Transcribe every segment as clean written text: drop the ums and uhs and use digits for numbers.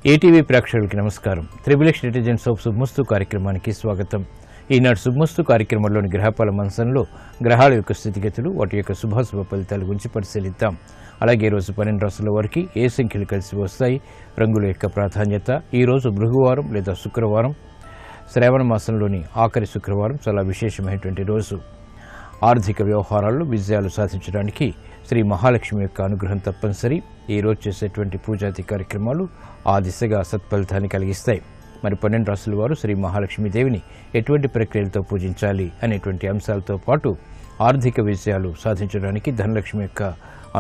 ATV ప్రేక్షకులకి నమస్కారం. Triplex detergent soap శుభమస్తు కార్యక్రమానికి స్వాగతం. ఈనాడు శుభమస్తు కార్యక్రమంలోని గ్రహపాల మంచంలో గ్రహాల యొక్క స్థితిగతులు, వాటి యొక్క శుభాశుభ ఫలితాల గురించి పరిశీలిద్దాం. అలాగే ఈరోజు 12 రాశుల వారికి ఏ సంఖ్యలు కలిసి వస్తాయి, రంగుల యొక్క ప్రాధాన్యత, ఈరోజు భృగువారం లేదా శుక్రవారం, శ్రావణ మాసంలోని ఆఖరి శుక్రవారం చాలా విశేషమైనటువంటి రోజు. ఆర్థిక వ్యవహారాల్లో విజయాలు సాధించడానికి శ్రీ మహాలక్ష్మి యొక్క అనుగ్రహం తప్పనిసరి. ఈరోజు చేసేటువంటి పూజాది కార్యక్రమాలు ఆ దిశగా సత్ఫలితాన్ని కలిగిస్తాయి. మరి 12 రాశుల వారు శ్రీ మహాలక్ష్మీదేవిని ఎటువంటి ప్రక్రియలతో పూజించాలి అనేటువంటి అంశాలతో పాటు ఆర్థిక విజయాలు సాధించడానికి ధనలక్ష్మి యొక్క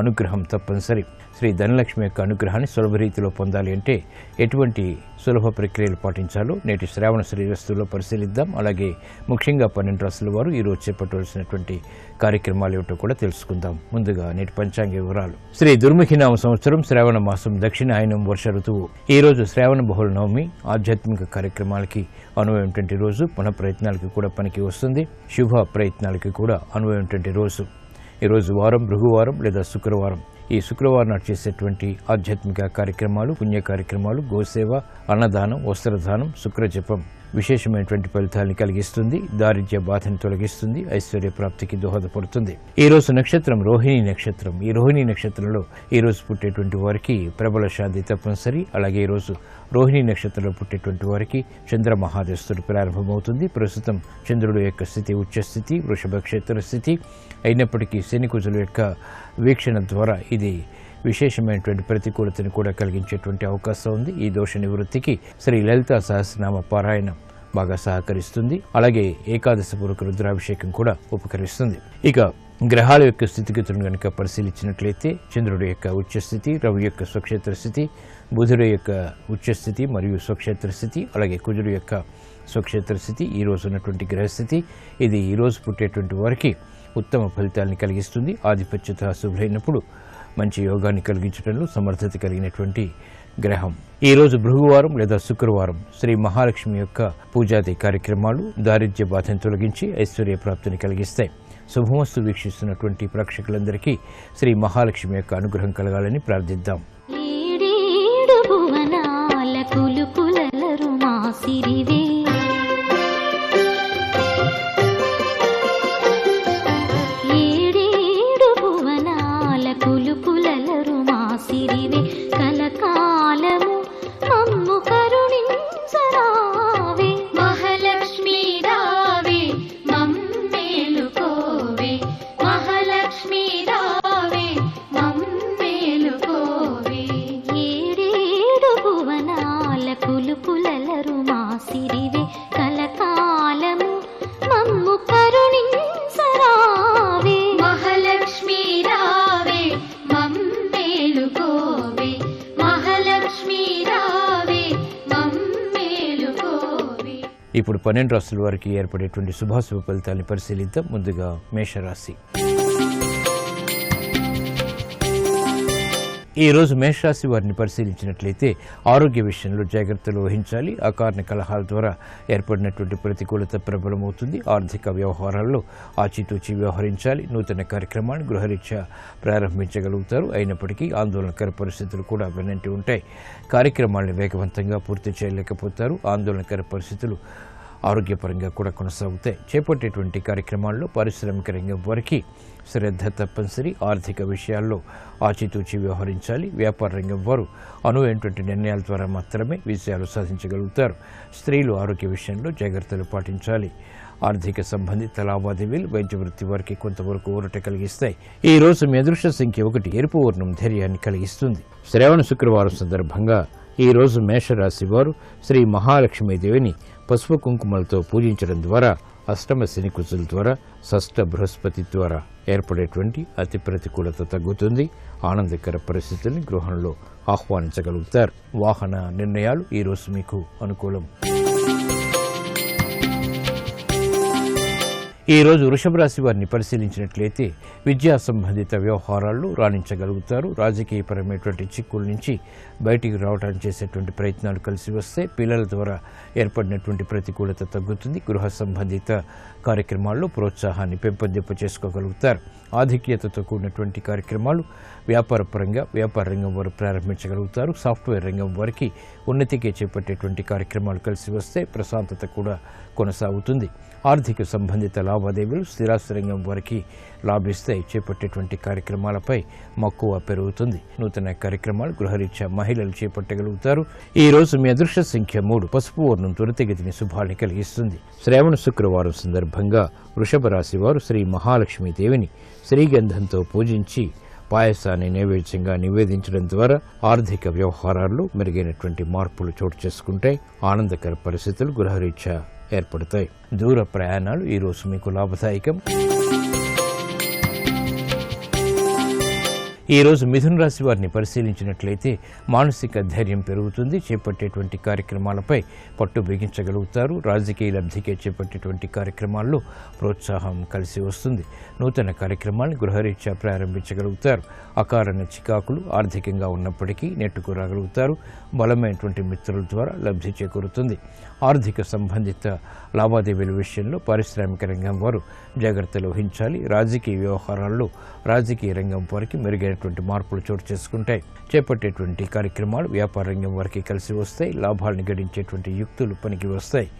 అనుగ్రహం తప్పనిసరి. శ్రీ ధనలక్ష్మి యొక్క అనుగ్రహాన్ని సులభ రీతిలో పొందాలి అంటే ఎటువంటి సులభ ప్రక్రియలు పాటించాలో నేటి శ్రావణ శ్రీరస్తులో పరిశీలిద్దాం. అలాగే ముఖ్యంగా 12 రాశుల వారు ఈరోజు చేపట్టవలసినటువంటి కార్యక్రమాలు ఏమిటో కూడా తెలుసుకుందాం. ముందుగా నేటి పంచాంగ వివరాలు. శ్రీ దుర్ముఖినామ సంవత్సరం శ్రావణ మాసం దక్షిణాయనం వర్ష ఋతువు. ఈ రోజు శ్రావణ బహుళ నవమి. ఆధ్యాత్మిక కార్యక్రమాలకి అనువైనటువంటి రోజు. పునః ప్రయత్నాలకి కూడా పనికి వస్తుంది. శుభ ప్రయత్నాలకి కూడా అనువైనటువంటి రోజు. ఈరోజు వారం భృగువారం లేదా శుక్రవారం. ఈ శుక్రవారం నాడు చేసేటువంటి ఆధ్యాత్మిక కార్యక్రమాలు, పుణ్య కార్యక్రమాలు, గోసేవ, అన్నదానం, వస్త్రదానం, శుక్రజపం విశేషమైనటువంటి ఫలితాలను కలిగిస్తుంది. దారిద్ర్య బాధను తొలగిస్తుంది. ఐశ్వర్య ప్రాప్తికి దోహదపడుతుంది. ఈ రోజు నక్షత్రం రోహిణి నక్షత్రం. ఈ రోహిణి నక్షత్రంలో ఈ రోజు పుట్టేటువంటి వారికి ప్రబల శాంతి తప్పనిసరి. అలాగే ఈరోజు రోహిణి నక్షత్రంలో పుట్టేటువంటి వారికి చంద్ర మహాదశుడు ప్రారంభమవుతుంది. ప్రస్తుతం చంద్రుడు యొక్క స్థితి ఉచ్చస్థితి, వృషభ క్షేత్ర స్థితి అయినప్పటికీ శని కుజుల యొక్క వీక్షణ ద్వారా ఇది విశేషమైనటువంటి ప్రతికూలతను కూడా కలిగించేటువంటి అవకాశం ఉంది. ఈ దోష నివృత్తికి శ్రీ లలితా సహస్రనామ పారాయణం బాగా సహకరిస్తుంది. అలాగే ఏకాదశి పూర్వక రుద్రాభిషేకం కూడా ఉపకరిస్తుంది. ఇక గ్రహాల యొక్క స్థితిగతులను కనుక పరిశీలించినట్లయితే చంద్రుడి యొక్క ఉచ్చస్థితి, రవి యొక్క స్వక్షేత్ర స్థితి, బుధుడు యొక్క ఉచ్చస్థితి మరియు స్వక్షేత్ర స్థితి, అలాగే కుజుడు యొక్క స్వక్షేత్ర స్థితి, ఈ రోజు ఉన్నటువంటి గ్రహస్థితి ఇది ఈ రోజు పుట్టేటువంటి వారికి ఉత్తమ ఫలితాలను కలిగిస్తుంది. ఆధిపత్యత శుభ్రైనప్పుడు మంచి యోగాన్ని కలిగించడంలో సమర్థత కలిగినటువంటి గ్రహం. ఈ రోజు భృగువారం లేదా శుక్రవారం. శ్రీ మహాలక్ష్మి యొక్క పూజాది కార్యక్రమాలు దారిద్ర్య బాధను తొలగించి ఐశ్వర్య ప్రాప్తిని కలిగిస్తాయి. శుభమస్తు వీక్షిస్తున్నటువంటి ప్రేక్షకులందరికీ శ్రీ మహాలక్ష్మి యొక్క అనుగ్రహం కలగాలని ప్రార్థిద్దాం. ఇప్పుడు 12 రాశుల వారికి ఏర్పడేటువంటి శుభాశుభ ఫలితాలను పరిశీలిద్దాం. ముందుగా మేషరాశి. ఈ రోజు మేషరాశి వారిని పరిశీలించినట్లయితే ఆరోగ్య విషయంలో జాగ్రత్తలు వహించాలి. అకారణ కలహాల ద్వారా ఏర్పడినటువంటి ప్రతికూలత ప్రబలమవుతుంది. ఆర్థిక వ్యవహారాల్లో ఆచితూచి వ్యవహరించాలి. నూతన కార్యక్రమాన్ని గృహరీత్యా ప్రారంభించగలుగుతారు. అయినప్పటికీ ఆందోళనకర పరిస్థితులు కూడా వెన్నంటి ఉంటాయి. కార్యక్రమాలను వేగవంతంగా పూర్తి చేయలేకపోతారు. ఆందోళనకర పరిస్థితులు ఆరోగ్యపరంగా కూడా కొనసాగుతాయి. చేపట్టేటువంటి కార్యక్రమాల్లో పారిశ్రామిక రంగం వారికి శ్రద్ధ తప్పనిసరి. ఆర్థిక విషయాల్లో ఆచితూచి వ్యవహరించాలి. వ్యాపార రంగం వారు అనువైనటువంటి నిర్ణయాల ద్వారా మాత్రమే విజయాలు సాధించగలుగుతారు. స్త్రీలు ఆరోగ్య విషయంలో జాగ్రత్తలు పాటించాలి. ఆర్థిక సంబంధిత లావాదేవీలు వైద్య వృత్తి వారికి కొంతవరకు ఊరట కలిగిస్తాయి. ఈ రోజు మీ అదృష్ట సంఖ్య 1. ఎరుపు వర్ణం ధైర్యాన్ని కలిగిస్తుంది. శ్రావణ శుక్రవారం సందర్భంగా ఈ రోజు మేషరాశి వారు శ్రీ మహాలక్ష్మీదేవిని పసుపు కుంకుమలతో పూజించడం ద్వారా అష్టమ శని కుజుల ద్వారా షష్ఠ బృహస్పతి ద్వారా ఏర్పడేటువంటి అతి ప్రతికూలత తగ్గుతుంది. ఆనందకర పరిస్థితుల్ని గృహంలో ఆహ్వానించగలుగుతారు. వాహన నిర్ణయాలు ఈ రోజు మీకు అనుకూలం. ఈ రోజు వృషభ రాశి వారిని పరిశీలించినట్లయితే విద్యా సంబంధిత వ్యవహారాల్లో రాణించగలుగుతారు. రాజకీయపరమైనటువంటి చిక్కుల నుంచి బయటికి రావడానికి చేసేటువంటి ప్రయత్నాలు కలిసి వస్తే పిల్లల ద్వారా ఏర్పడినటువంటి ప్రతికూలత తగ్గుతుంది. గృహ సంబంధిత కార్యక్రమాల్లో ప్రోత్సాహాన్ని పెంపొందింప చేసుకోగలుగుతారు. ఆధిక్యతతో కూడినటువంటి కార్యక్రమాలు వ్యాపార రంగం వారు ప్రారంభించగలుగుతారు. సాఫ్ట్వేర్ రంగం వారికి ఉన్నతికి చేపట్టేటువంటి కార్యక్రమాలు కలిసి వస్తే ప్రశాంతత కూడా కొనసాగుతుంది. ఆర్థిక సంబంధిత లావాదేవీలు స్థిరాస్తి రంగం వారికి లాభిస్తాయి. చేపట్టేటువంటి కార్యక్రమాలపై మక్కువ పెరుగుతుంది. నూతన కార్యక్రమాలు గృహరీత్యా మహిళలు చేపట్టగలుగుతారు. ఈ రోజు మీ అదృష్ట సంఖ్య 3. పసుపు వర్ణం త్వరితగతిని శుభాన్ని కలిగిస్తుంది. శ్రావణ శుక్రవారం సందర్భంగా వృషభ రాశి వారు శ్రీ మహాలక్ష్మీదేవిని శ్రీగంధంతో పూజించి పాయసాన్ని నైవేద్యంగా నివేదించడం ద్వారా ఆర్థిక వ్యవహారాల్లో మెరుగైనటువంటి మార్పులు చోటు చేసుకుంటాయి. ఆనందకర పరిస్థితులు గృహరీత్యా ఏర్పడతాయి. దూర ప్రయాణాలు ఈ రోజు మీకు లాభదాయకం. ఈ రోజు మిథున రాశి వారిని పరిశీలించినట్లయితే మానసిక ధైర్యం పెరుగుతుంది. చేపట్టేటువంటి కార్యక్రమాలపై పట్టు బిగించగలుగుతారు. రాజకీయ లబ్ధికే చేపట్టేటువంటి కార్యక్రమాల్లో ప్రోత్సాహం కలిసి వస్తుంది. నూతన కార్యక్రమాలను గృహరీత్యా ప్రారంభించగలుగుతారు. అకారణ చికాకులు ఆర్థికంగా ఉన్నప్పటికీ నెట్టుకు రాగలుగుతారు. బలమైనటువంటి మిత్రుల ద్వారా లబ్ధి చేకూరుతుంది. ఆర్థిక సంబంధిత లావాదేవీల విషయంలో పారిశ్రామిక రంగం వారు జాగ్రత్తలు వహించాలి. రాజకీయ వ్యవహారాల్లో రాజకీయ రంగం వారికి మెరుగైనటువంటి మార్పులు చోటు చేసుకుంటాయి. చేపట్టేటువంటి కార్యక్రమాలు వ్యాపార రంగం వారికి కలిసి వస్తాయి. లాభాలను గడించేటువంటి యుక్తులు పనికి వస్తాయి.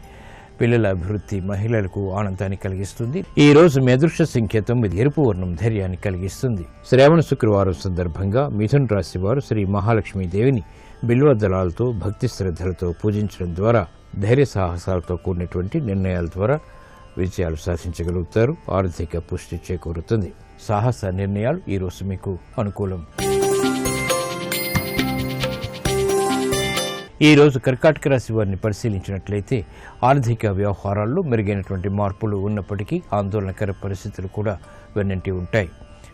పిల్లల అభివృద్ధి మహిళలకు ఆనందాన్ని కలిగిస్తుంది. ఈ రోజు మీ అదృష్ట సంఖ్య 9. ఎరుపు వర్ణం ధైర్యాన్ని కలిగిస్తుంది. శ్రావణ శుక్రవారం సందర్భంగా మిథున రాశి వారు శ్రీ మహాలక్ష్మీదేవిని బిల్వ దళాలతో భక్తి శ్రద్ధలతో పూజించడం ద్వారా ధైర్య సాహసాలతో కూడినటువంటి నిర్ణయాల ద్వారా విజయాలు సాధించగలుగుతారు. ఆర్థిక పుష్టి చేకూరుతుంది. సాహస నిర్ణయాలు ఈ రోజు మీకు అనుకూలం. ఈ రోజు కర్కాటక రాశి వారిని పరిశీలించినట్లయితే ఆర్థిక వ్యవహారాల్లో మెరుగైనటువంటి మార్పులు ఉన్నప్పటికీ ఆందోళనకర పరిస్థితులు కూడా వెన్నంటి ఉంటాయి.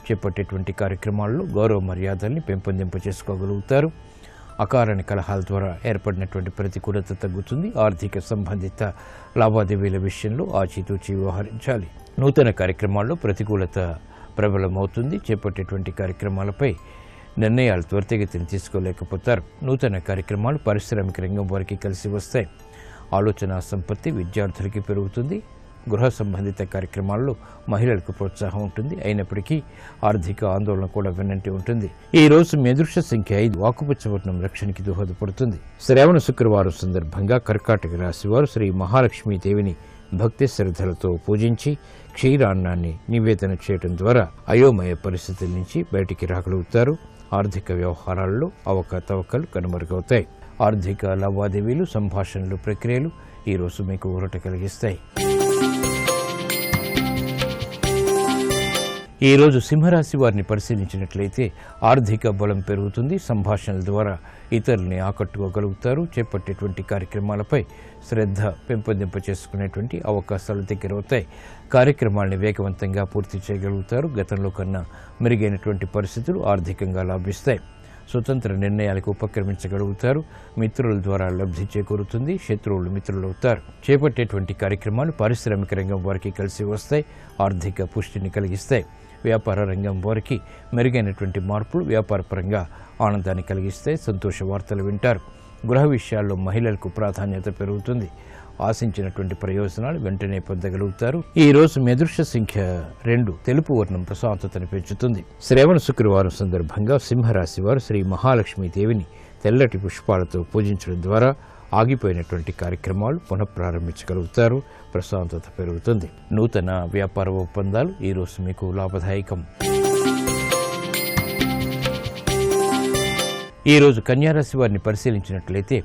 చేపట్టేటువంటి కార్యక్రమాల్లో గౌరవ మర్యాదల్ని పెంపొందింప చేసుకోగలుగుతారు. అకారణ కలహాల ద్వారా ఏర్పడినటువంటి ప్రతికూలత తగ్గుతుంది. ఆర్థిక సంబంధిత లావాదేవీల విషయంలో ఆచితూచి వ్యవహరించాలి. నూతన కార్యక్రమాల్లో ప్రతికూలత ప్రబలమవుతుంది. చేపట్టేటువంటి కార్యక్రమాలపై నిర్ణయాలు త్వరితగతిని తీసుకోలేకపోతారు. నూతన కార్యక్రమాలు పారిశ్రామిక రంగం వారికి కలిసి వస్తాయి. ఆలోచన సంపత్తి విద్యార్థులకి పెరుగుతుంది. గృహ సంబంధిత కార్యక్రమాల్లో మహిళలకు ప్రోత్సాహం ఉంటుంది. అయినప్పటికీ ఆర్థిక ఆందోళన కూడా వెన్నంటి ఉంటుంది. ఈ రోజు మీ అదృష్ట సంఖ్య 5. ఆకుపచ్చ వర్ణం రక్షణకి దోహదపడుతుంది. శ్రావణ శుక్రవారం సందర్భంగా కర్కాటక రాశి వారు శ్రీ మహాలక్ష్మీదేవిని భక్తి శ్రద్ధలతో పూజించి క్షీరాన్నాన్ని నివేదన చేయడం ద్వారా అయోమయ పరిస్థితుల నుంచి బయటికి రాగలుగుతారు. ఆర్థిక వ్యవహారాల్లో అవకతవకలు కనుమరుగవుతాయి. ఆర్థిక లావాదేవీలు సంభాషణలు ప్రక్రియలు ఈ రోజు మీకు ఊరట కలిగిస్తాయి. ఈ రోజు సింహరాశి వారిని పరిశీలించినట్లయితే ఆర్థిక బలం పెరుగుతుంది. సంభాషణల ద్వారా ఇతరుల్ని ఆకట్టుకోగలుగుతారు. చేపట్టేటువంటి కార్యక్రమాలపై శ్రద్ధ పెంపొందింప చేసుకునేటువంటి అవకాశాలు దగ్గరవుతాయి. కార్యక్రమాలను వేగవంతంగా పూర్తి చేయగలుగుతారు. గతంలో కన్నా మెరుగైనటువంటి పరిస్థితులు ఆర్థికంగా లాభిస్తాయి. స్వతంత్ర నిర్ణయాలకు ఉపక్రమించగలుగుతారు. మిత్రుల ద్వారా లబ్ధి చేకూరుతుంది. శత్రువులు మిత్రులవుతారు. చేపట్టేటువంటి కార్యక్రమాలు పారిశ్రామిక రంగం వారికి కలిసి వస్తాయి. ఆర్థిక పుష్టిని కలిగిస్తాయి. వ్యాపార రంగం వారికి మెరుగైనటువంటి మార్పులు వ్యాపారపరంగా ఆనందాన్ని కలిగిస్తాయి. సంతోష వార్తలు వింటారు. గృహ విషయాల్లో మహిళలకు ప్రాధాన్యత పెరుగుతుంది. ఆశించినటువంటి ప్రయోజనాలు వెంటనే పొందగలుగుతారు. ఈ రోజు మీ అదృష్ట సంఖ్య 2. తెలుపు వర్ణం ప్రశాంతతను పెంచుతుంది. శ్రావణ శుక్రవారం సందర్భంగా సింహరాశి వారు శ్రీ మహాలక్ష్మీదేవిని తెల్లటి పుష్పాలతో పూజించడం ద్వారా ఆగిపోయినటువంటి కార్యక్రమాలు పునఃప్రారంభించగలుగుతారు. ప్రశాంతత పెరుగుతుంది. నూతన వ్యాపార ఒప్పందాలు ఈ రోజు మీకు లాభదాయకం. ఈ రోజు కన్యారాశి వారిని పరిశీలించినట్లయితే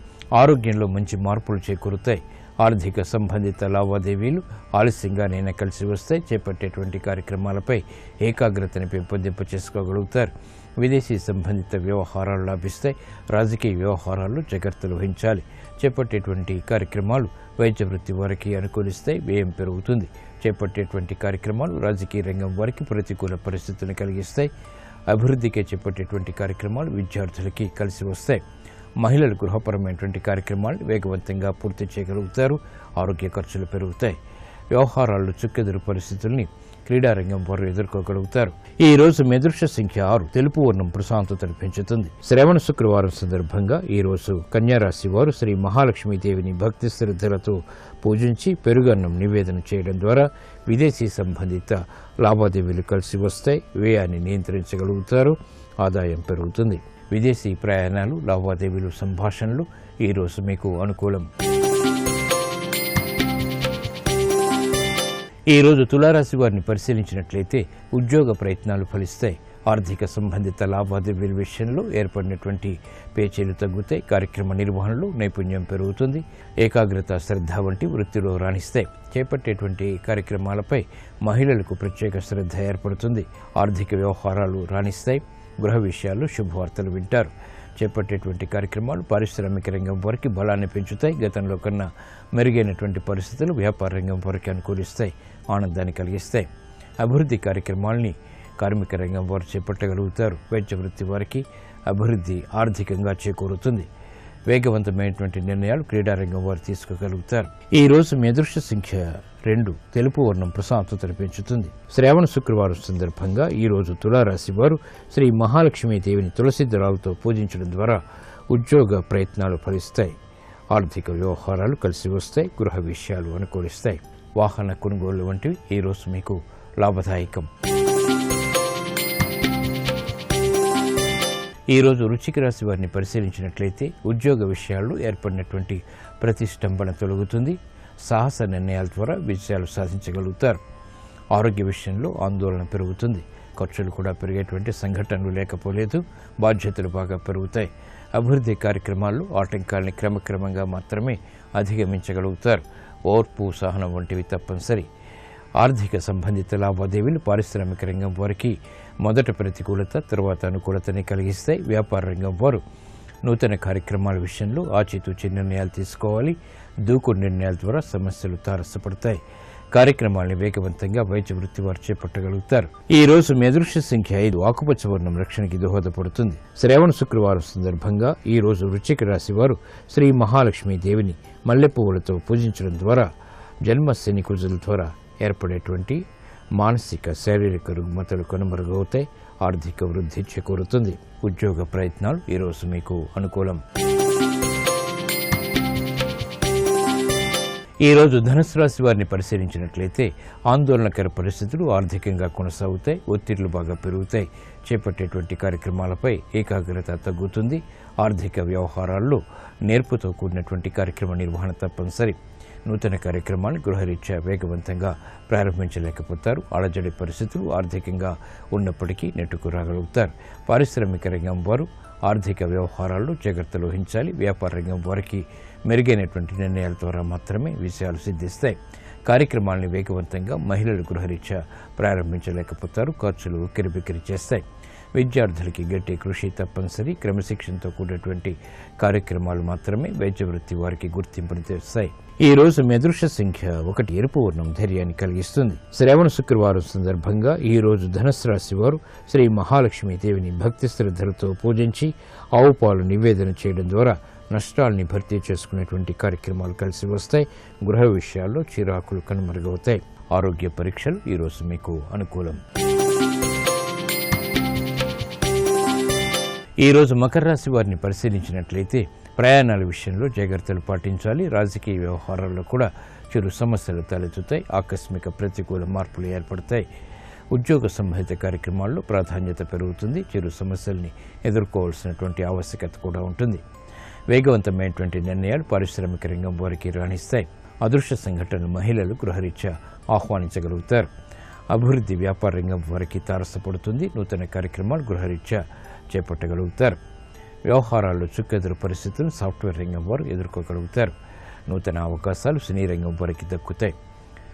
ఆరోగ్యంలో మంచి మార్పులు చేకూరుతాయి. ఆర్థిక సంబంధిత లావాదేవీలు ఆలస్యంగానైనా కలిసి వస్తాయి. చేపట్టేటువంటి కార్యక్రమాలపై ఏకాగ్రతను పెంపొందింప చేసుకోగలుగుతారు. విదేశీ సంబంధిత వ్యవహారాలు లాభిస్తాయి. రాజకీయ వ్యవహారాల్లో జాగ్రత్తలు వహించాలి. చేపట్టేటువంటి కార్యక్రమాలు వైద్య వృత్తి వారికి అనుకూలిస్తాయి. వ్యయం పెరుగుతుంది. చేపట్టేటువంటి కార్యక్రమాలు రాజకీయ రంగం వారికి ప్రతికూల పరిస్థితులను కలిగిస్తాయి. అభివృద్ధికి చేపట్టేటువంటి కార్యక్రమాలు విద్యార్థులకి కలిసి వస్తాయి. మహిళలు గృహపరమైనటువంటి కార్యక్రమాలను వేగవంతంగా పూర్తి చేయగలుగుతారు. ఆరోగ్య ఖర్చులు పెరుగుతాయి. వ్యవహారాల్లో చుక్కెదురు పరిస్థితుల్ని క్రీడారంగం వారు ఎదుర్కోగలుగుతారు. ఈ రోజు మీ అదృష్ట సంఖ్య 6. తెలుపు వర్ణం ప్రశాంతతను పెంచుతుంది. శ్రావణ శుక్రవారం సందర్భంగా ఈ రోజు కన్యారాశి వారు శ్రీ మహాలక్ష్మీదేవిని భక్తి శ్రద్ధలతో పూజించి పెరుగన్నం నివేదన చేయడం ద్వారా విదేశీ సంబంధిత లావాదేవీలు కలిసి వస్తాయి. వ్యయాన్ని నియంత్రించగలుగుతారు. ఆదాయం పెరుగుతుంది. విదేశీ ప్రయాణాలు లావాదేవీలు సంభాషణలు ఈరోజు మీకు అనుకూలం. ఈరోజు తులారాశి వారిని పరిశీలించినట్లయితే ఉద్యోగ ప్రయత్నాలు ఫలిస్తాయి. ఆర్థిక సంబంధిత లావాదేవీల విషయంలో ఏర్పడినటువంటి పేచీలు తగ్గుతాయి. కార్యక్రమ నిర్వహణలో నైపుణ్యం పెరుగుతుంది. ఏకాగ్రత, శ్రద్ధ వంటి వృత్తిలో రాణిస్తాయి. చేపట్టేటువంటి కార్యక్రమాలపై మహిళలకు ప్రత్యేక శ్రద్ధ ఏర్పడుతుంది. ఆర్థిక వ్యవహారాలు రాణిస్తాయి. గృహ విషయాల్లో శుభవార్తలు వింటారు. చేపట్టేటువంటి కార్యక్రమాలు పారిశ్రామిక రంగం వారికి బలాన్ని పెంచుతాయి. గతంలో కన్నా మెరుగైనటువంటి పరిస్థితులు వ్యాపార రంగం వారికి అనుకూలిస్తాయి, ఆనందాన్ని కలిగిస్తాయి. అభివృద్ధి కార్యక్రమాల్ని కార్మిక రంగం వారు చేపట్టగలుగుతారు. వైద్య వృత్తి వారికి అభివృద్ధి ఆర్థికంగా చేకూరుతుంది. వేగవంతమైనటువంటి నిర్ణయాలు క్రీడారంగం వారు తీసుకోగలుగుతారు. ఈ రోజు మీ అదృష్ట సంఖ్య 2. తెలుపు వర్ణం ప్రశాంతతను పెంచుతుంది. శ్రావణ శుక్రవారం సందర్భంగా ఈ రోజు తులారాశి వారు శ్రీ మహాలక్ష్మీదేవిని తులసి దళాలతో పూజించడం ద్వారా ఉద్యోగ ప్రయత్నాలు ఫలిస్తాయి. ఆర్థిక వ్యవహారాలు కలిసి వస్తాయి. గృహ విషయాలు అనుకూలిస్తాయి. వాహన కొనుగోళ్లు వంటివి ఈ రోజు మీకు లాభదాయకం. ఈరోజు వృశ్చిక రాశి వారిని పరిశీలించినట్లయితే ఉద్యోగ విషయాల్లో ఏర్పడినటువంటి ప్రతిష్టంభన తొలగుతుంది. సాహస నిర్ణయాల ద్వారా విజయాలు సాధించగలుగుతారు. ఆరోగ్య విషయంలో ఆందోళన పెరుగుతుంది. ఖర్చులు కూడా పెరిగేటువంటి సంఘటనలు లేకపోలేదు. బాధ్యతలు బాగా పెరుగుతాయి. అభివృద్ధి కార్యక్రమాల్లో ఆటంకాలని క్రమక్రమంగా మాత్రమే అధిగమించగలుగుతారు. ఓర్పు, సహనం వంటివి తప్పనిసరి. ఆర్థిక సంబంధిత లావాదేవీలు పారిశ్రామిక రంగం వారికి మొదట ప్రతికూలత, తరువాత అనుకూలతని కలిగిస్తాయి. వ్యాపార రంగం వారు నూతన కార్యక్రమాల విషయంలో ఆచితూచి నిర్ణయాలు తీసుకోవాలి. దూకుడు నిర్ణయాల ద్వారా సమస్యలు తారసపడతాయి. కార్యక్రమాలను వేగవంతంగా వైద్య వృత్తి వారు చేపట్టగలుగుతారు. ఈ రోజు మీ అదృష్ట సంఖ్య 5. ఆకుపచ్చ వర్ణం రక్షణకి దోహదపడుతుంది. శ్రావణ శుక్రవారం సందర్భంగా ఈ రోజు వృశ్చిక రాశి వారు శ్రీ మహాలక్ష్మీ దేవిని మల్లెపువ్వులతో పూజించడం ద్వారా జన్మశని కుజుల ద్వారా ఏర్పడేటువంటి మానసిక, శారీరక రుగ్మతలు కనుమరుగవుతాయి. ఆర్థిక వృద్ధి చేకూరుతుంది. ఉద్యోగ ప్రయత్నాలు ఈరోజు మీకు అనుకూలం. ఈరోజు ధనుసు రాశి వారిని పరిశీలించినట్లయితే ఆందోళనకర పరిస్థితులు ఆర్థికంగా కొనసాగుతాయి. ఒత్తిళ్లు బాగా పెరుగుతాయి. చేపట్టేటువంటి కార్యక్రమాలపై ఏకాగ్రత తగ్గుతుంది. ఆర్థిక వ్యవహారాల్లో నేర్పుతో కూడినటువంటి కార్యక్రమ నిర్వహణ తప్పనిసరి. నూతన కార్యక్రమాన్ని గృహరీత్యా వేగవంతంగా ప్రారంభించలేకపోతారు. అలజడి పరిస్థితులు ఆర్థికంగా ఉన్నప్పటికీ నెట్టుకు రాగలుగుతారు. పారిశ్రామిక రంగం వారు ఆర్థిక వ్యవహారాల్లో జాగ్రత్తలు వహించాలి. వ్యాపార రంగం వారికి మెరుగైనటువంటి నిర్ణయాల ద్వారా మాత్రమే విజయాలు సిద్ధిస్తాయి. కార్యక్రమాలను వేగవంతంగా మహిళలు గృహరీత్యా ప్రారంభించలేకపోతారు. ఖర్చులు ఉక్కిరిబిక్కిరి చేస్తాయి. విద్యార్థులకి గట్టి కృషి తప్పనిసరి. క్రమశిక్షణతో కూడినటువంటి కార్యక్రమాలు మాత్రమే వైద్య వృత్తి వారికి గుర్తింపుని తెస్తాయి. ఈ రోజు మీ అదృష్ట సంఖ్య 1. ఎరుపు వర్ణం ధైర్యాన్ని కలిగిస్తుంది. శ్రావణ శుక్రవారం సందర్భంగా ఈ రోజు ధనుసు రాశి వారు శ్రీ మహాలక్ష్మీ దేవిని భక్తి శ్రద్ధలతో పూజించి ఆవు పాలు నివేదన చేయడం ద్వారా నష్టాలని భర్తీ చేసుకునేటువంటి కార్యక్రమాలు కలిసి వస్తాయి. గృహ విషయాల్లో చిరాకులు కనుమరుగవుతాయి. ఆరోగ్య పరీక్షలు ఈరోజు మీకు అనుకూలం. ఈరోజు మకర రాశి వారిని పరిశీలించినట్లయితే ప్రయాణాల విషయంలో జాగ్రత్తలు పాటించాలి. రాజకీయ వ్యవహారాల్లో కూడా చిరు సమస్యలు తలెత్తుతాయి. ఆకస్మిక ప్రతికూల మార్పులు ఏర్పడతాయి. ఉద్యోగ సంబంధిత కార్యక్రమాల్లో ప్రాధాన్యత పెరుగుతుంది. చిరు సమస్యల్ని ఎదుర్కోవాల్సినటువంటి ఆవశ్యకత కూడా ఉంటుంది. వేగవంతమైనటువంటి నిర్ణయాలు పారిశ్రామిక రంగం వారికి రాణిస్తాయి. అదృశ్య సంఘటనలు మహిళలు గృహరీత్యా ఆహ్వానించగలుగుతారు. అభివృద్ధి వ్యాపార రంగం వారికి తారసపడుతుంది. నూతన కార్యక్రమాలు గృహరీత్యా చేపట్టగలుగుతారు. వ్యవహారాల్లో చుక్కెదురు పరిస్థితులను సాఫ్ట్వేర్ రంగం వారు ఎదుర్కోగలుగుతారు. నూతన అవకాశాలు సినీ రంగం వారికి దక్కుతాయి.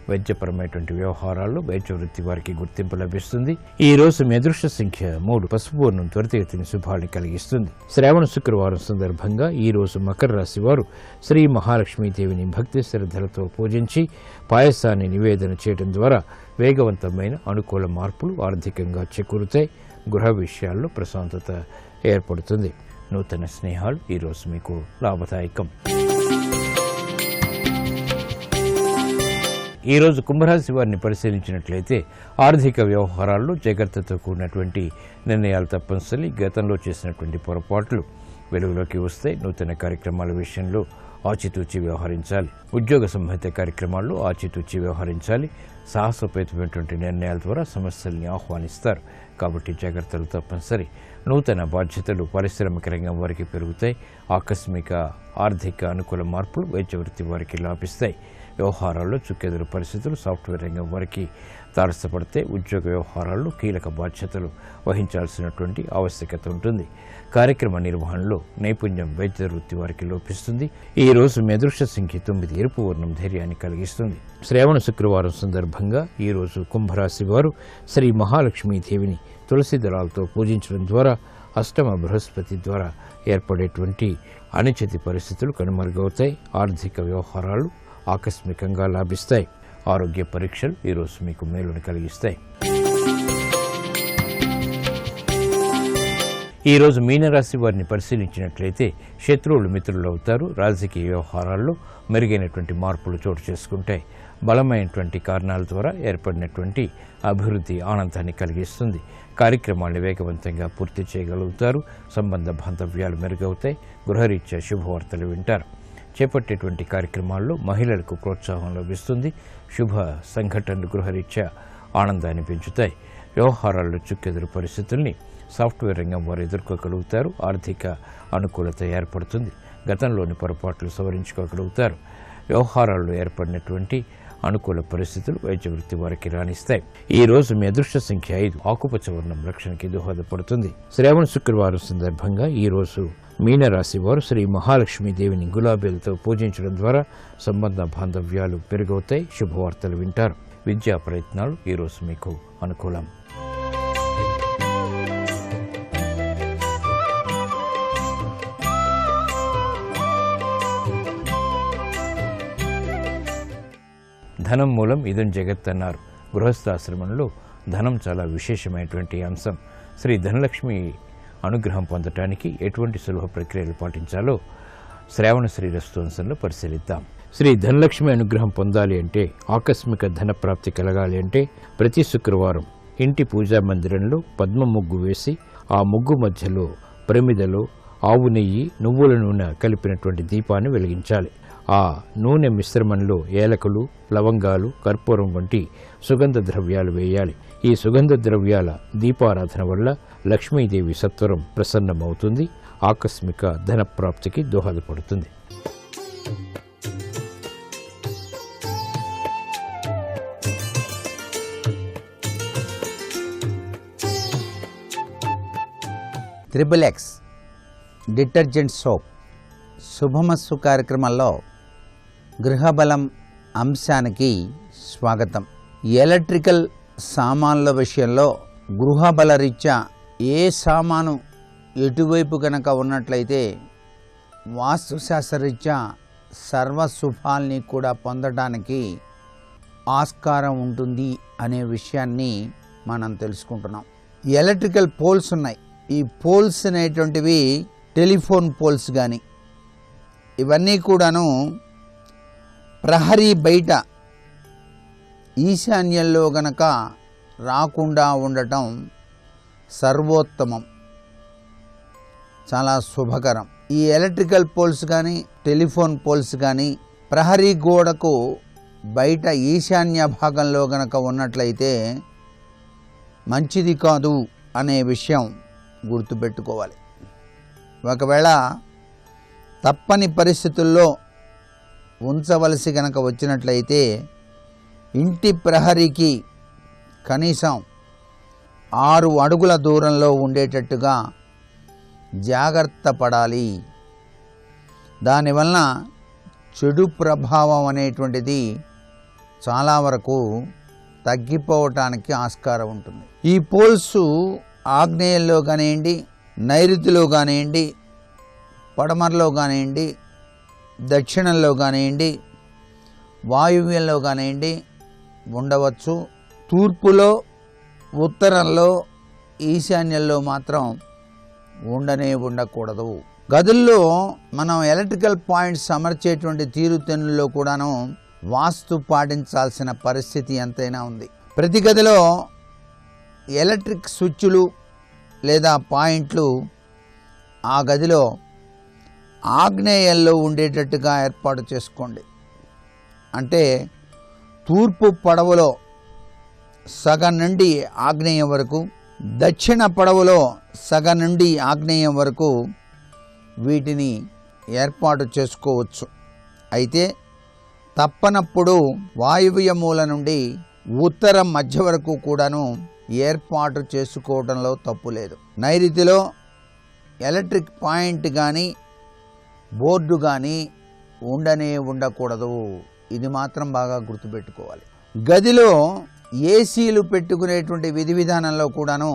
వైద్యపరమైనటువంటి వ్యవహారాల్లో వైద్య వృత్తి వారికి గుర్తింపు లభిస్తుంది. ఈ రోజు మీ అదృష్ట సంఖ్య 3. పసుపు వర్ణం త్వరితగతిని శుభాన్ని కలిగిస్తుంది. శ్రావణ శుక్రవారం సందర్భంగా ఈ రోజు మకర రాశి వారు శ్రీ మహాలక్ష్మీదేవిని భక్తి శ్రద్ధలతో పూజించి పాయసాన్ని నివేదన చేయడం ద్వారా వేగవంతమైన అనుకూల మార్పులు ఆర్థికంగా చేకూరుతాయి. గృహ విషయాల్లో ప్రశాంతత ఏర్పడుతుంది. నూతన స్నేహాలు ఈరోజు మీకు లాభదాయకం. ఈరోజు కుంభరాశి వారిని పరిశీలించినట్లయితే ఆర్థిక వ్యవహారాల్లో జాగ్రత్తతో కూడినటువంటి నిర్ణయాలు తప్పనిసరి. గతంలో చేసినటువంటి పొరపాట్లు వెలుగులోకి వస్తాయి. నూతన కార్యక్రమాల విషయంలో ఆచితూచి వ్యవహరించాలి. ఉద్యోగ సంబంధిత కార్యక్రమాల్లో ఆచితూచి వ్యవహరించాలి. సాహసోపేతమైనటువంటి నిర్ణయాల ద్వారా సమస్యల్ని ఆహ్వానిస్తారు. కాబట్టి జాగ్రత్తలు తప్పనిసరి. నూతన బాధ్యతలు పారిశ్రామిక రంగం వారికి పెరుగుతాయి. ఆకస్మిక ఆర్థిక అనుకూల మార్పులు వైద్య వృత్తి వారికి లాభిస్తాయి. వ్యవహారాల్లో చుక్కెదురు పరిస్థితులు సాఫ్ట్వేర్ రంగం వారికి తారసపడితే ఉద్యోగ వ్యవహారాల్లో కీలక బాధ్యతలు వహించాల్సినటువంటి ఆవశ్యకత ఉంటుంది. కార్యక్రమ నిర్వహణలో నైపుణ్యం వైద్య వృత్తి వారికి లోపిస్తుంది. ఈ రోజు మీ అదృష్ట సంఖ్య 9. ఎరుపు వర్ణం ధైర్యాన్ని కలిగిస్తుంది. శ్రావణ శుక్రవారం సందర్భంగా ఈరోజు కుంభరాశి వారు శ్రీ మహాలక్ష్మీదేవిని తులసి దళాలతో పూజించడం ద్వారా అష్టమ బృహస్పతి ద్వారా ఏర్పడేటువంటి అనిశ్చిత పరిస్థితులు కనుమరుగవుతాయి. ఆర్థిక వ్యవహారాలు ఆకస్మికంగా లాభిస్తాయి. ఆరోగ్య పరీక్షలు ఈరోజు మీకు మేలును కలిగిస్తాయి. ఈరోజు మీనరాశి వారిని పరిశీలించినట్లయితే శత్రువులు మిత్రులు అవుతారు. రాజకీయ వ్యవహారాల్లో మెరుగైనటువంటి మార్పులు చోటు చేసుకుంటాయి. బలమైనటువంటి కారణాల ద్వారా ఏర్పడినటువంటి అభివృద్ధి ఆనందాన్ని కలిగిస్తుంది. కార్యక్రమాలను వేగవంతంగా పూర్తి చేయగలుగుతారు. సంబంధ బాంధవ్యాలు మెరుగవుతాయి. గృహరీత్యా శుభవార్తలు వింటారు. చేపట్టేటువంటి కార్యక్రమాల్లో మహిళలకు ప్రోత్సాహం లభిస్తుంది. శుభ సంఘటనలు గృహరీత్యా ఆనందాన్ని పెంచుతాయి. వ్యవహారాల్లో చుక్కెదురు పరిస్థితుల్ని సాఫ్ట్వేర్ రంగం వారు ఎదుర్కోగలుగుతారు. ఆర్థిక అనుకూలత ఏర్పడుతుంది. గతంలోని పొరపాట్లు సవరించుకోగలుగుతారు. వ్యవహారాల్లో ఏర్పడినటువంటి అనుకూల పరిస్థితులు వైద్య వృత్తి వారికి రాణిస్తాయి. ఈ రోజు మీ అదృష్ట సంఖ్య 5. ఆకుపచ్చ వర్ణం రక్షణకి దోహదపడుతుంది. శ్రావణ శుక్రవారం సందర్భంగా ఈ రోజు మీనరాశి వారు శ్రీ మహాలక్ష్మీదేవిని గులాబీలతో పూజించడం ద్వారా సంబంధ బాంధవ్యాలు పెరుగవుతాయి. శుభవార్తలు వింటారు. విద్యా ప్రయత్నాలు ఈరోజు మీకు అనుకూలం. ధనం మూలం ఇదం జగత్ అన్నారు. గృహస్థాశ్రమంలో ధనం చాలా విశేషమైనటువంటి అంశం. శ్రీ ధనలక్ష్మి అనుగ్రహం పొందటానికి ఎటువంటి సులభ ప్రక్రియలు పాటించాలో శ్రావణ శ్రీరస్తు అంశంలో పరిశీలిద్దాం. శ్రీ ధనలక్ష్మి అనుగ్రహం పొందాలి అంటే, ఆకస్మిక ధన ప్రాప్తి కలగాలి అంటే ప్రతి శుక్రవారం ఇంటి పూజా మందిరంలో పద్మ ముగ్గు వేసి ఆ ముగ్గు మధ్యలో ప్రమిదలో ఆవు నెయ్యి, నువ్వుల నూనె కలిపినటువంటి దీపాన్ని వెలిగించాలి. ఆ నూనె మిశ్రమంలో ఏలకులు, లవంగాలు, కర్పూరం వంటి సుగంధ ద్రవ్యాలు వేయాలి. ఈ సుగంధ ద్రవ్యాల దీపారాధన వల్ల లక్ష్మీదేవి సత్వరం ప్రసన్నమవుతుంది. ఆకస్మిక ధన ప్రాప్తికి దోహదపడుతుంది. XXX డిటర్జెంట్ సోప్ శుభమస్సు కార్యక్రమంలో గృహబలం అంశానికి స్వాగతం. ఎలక్ట్రికల్ సామాన్ల విషయంలో గృహబల రీత్యా ఏ సామాను ఎటువైపు కనుక ఉన్నట్లయితే వాస్తుశాస్త్రరీత్యా సర్వశుభాల్ని కూడా పొందడానికి ఆస్కారం ఉంటుంది అనే విషయాన్ని మనం తెలుసుకుంటున్నాం. ఎలక్ట్రికల్ పోల్స్ ఉన్నాయి. ఈ పోల్స్ అనేటువంటివి టెలిఫోన్ పోల్స్ కానీ ఇవన్నీ కూడాను ప్రహరీ బయట ఈశాన్యంలో గనక రాకుండా ఉండటం సర్వోత్తమం, చాలా శుభకరం. ఈ ఎలక్ట్రికల్ పోల్స్ కానీ టెలిఫోన్ పోల్స్ కానీ ప్రహరీ గోడకు బయట ఈశాన్య భాగంలో గనక ఉన్నట్లయితే మంచిది కాదు అనే విషయం గుర్తుపెట్టుకోవాలి. ఒకవేళ తప్పని పరిస్థితుల్లో ఉంచవలసి గనక వచ్చినట్లయితే ఇంటి ప్రహరీకి కనీసం 6 అడుగుల దూరంలో ఉండేటట్టుగా జాగ్రత్త పడాలి. దానివలన చెడు ప్రభావం అనేటువంటిది చాలా వరకు తగ్గిపోవటానికి ఆస్కారం ఉంటుంది. ఈ పోల్స్ ఆగ్నేయంలో కానివ్వండి, నైరుతిలో కానివ్వండి, పడమరలో కానివ్వండి, దక్షిణంలో కానివ్వండి, వాయువ్యంలో కానివ్వండి ఉండవచ్చు. తూర్పులో, ఉత్తరంలో, ఈశాన్యంలో మాత్రం ఉండకూడదు. గదుల్లో మనం ఎలక్ట్రికల్ పాయింట్స్ అమర్చేటువంటి తీరుతెన్నుల్లో కూడాను వాస్తు పాటించాల్సిన పరిస్థితి ఎంతైనా ఉంది. ప్రతి గదిలో ఎలక్ట్రిక్ స్విచ్లు లేదా పాయింట్లు ఆ గదిలో ఆగ్నేయంలో ఉండేటట్టుగా ఏర్పాటు చేసుకోండి. అంటే తూర్పు పడవలో సగం నుండి ఆగ్నేయం వరకు, దక్షిణ పొడవులో సగం నుండి ఆగ్నేయం వరకు వీటిని ఏర్పాటు చేసుకోవచ్చు. అయితే తప్పనప్పుడు వాయువ్య మూల నుండి ఉత్తరం మధ్య వరకు కూడాను ఏర్పాటు చేసుకోవడంలో తప్పు లేదు. నైరుతిలో ఎలక్ట్రిక్ పాయింట్ కానీ బోర్డు కానీ ఉండకూడదు. ఇది మాత్రం బాగా గుర్తుపెట్టుకోవాలి. గదిలో ఏసీలు పెట్టుకునేటువంటి విధి విధానంలో కూడాను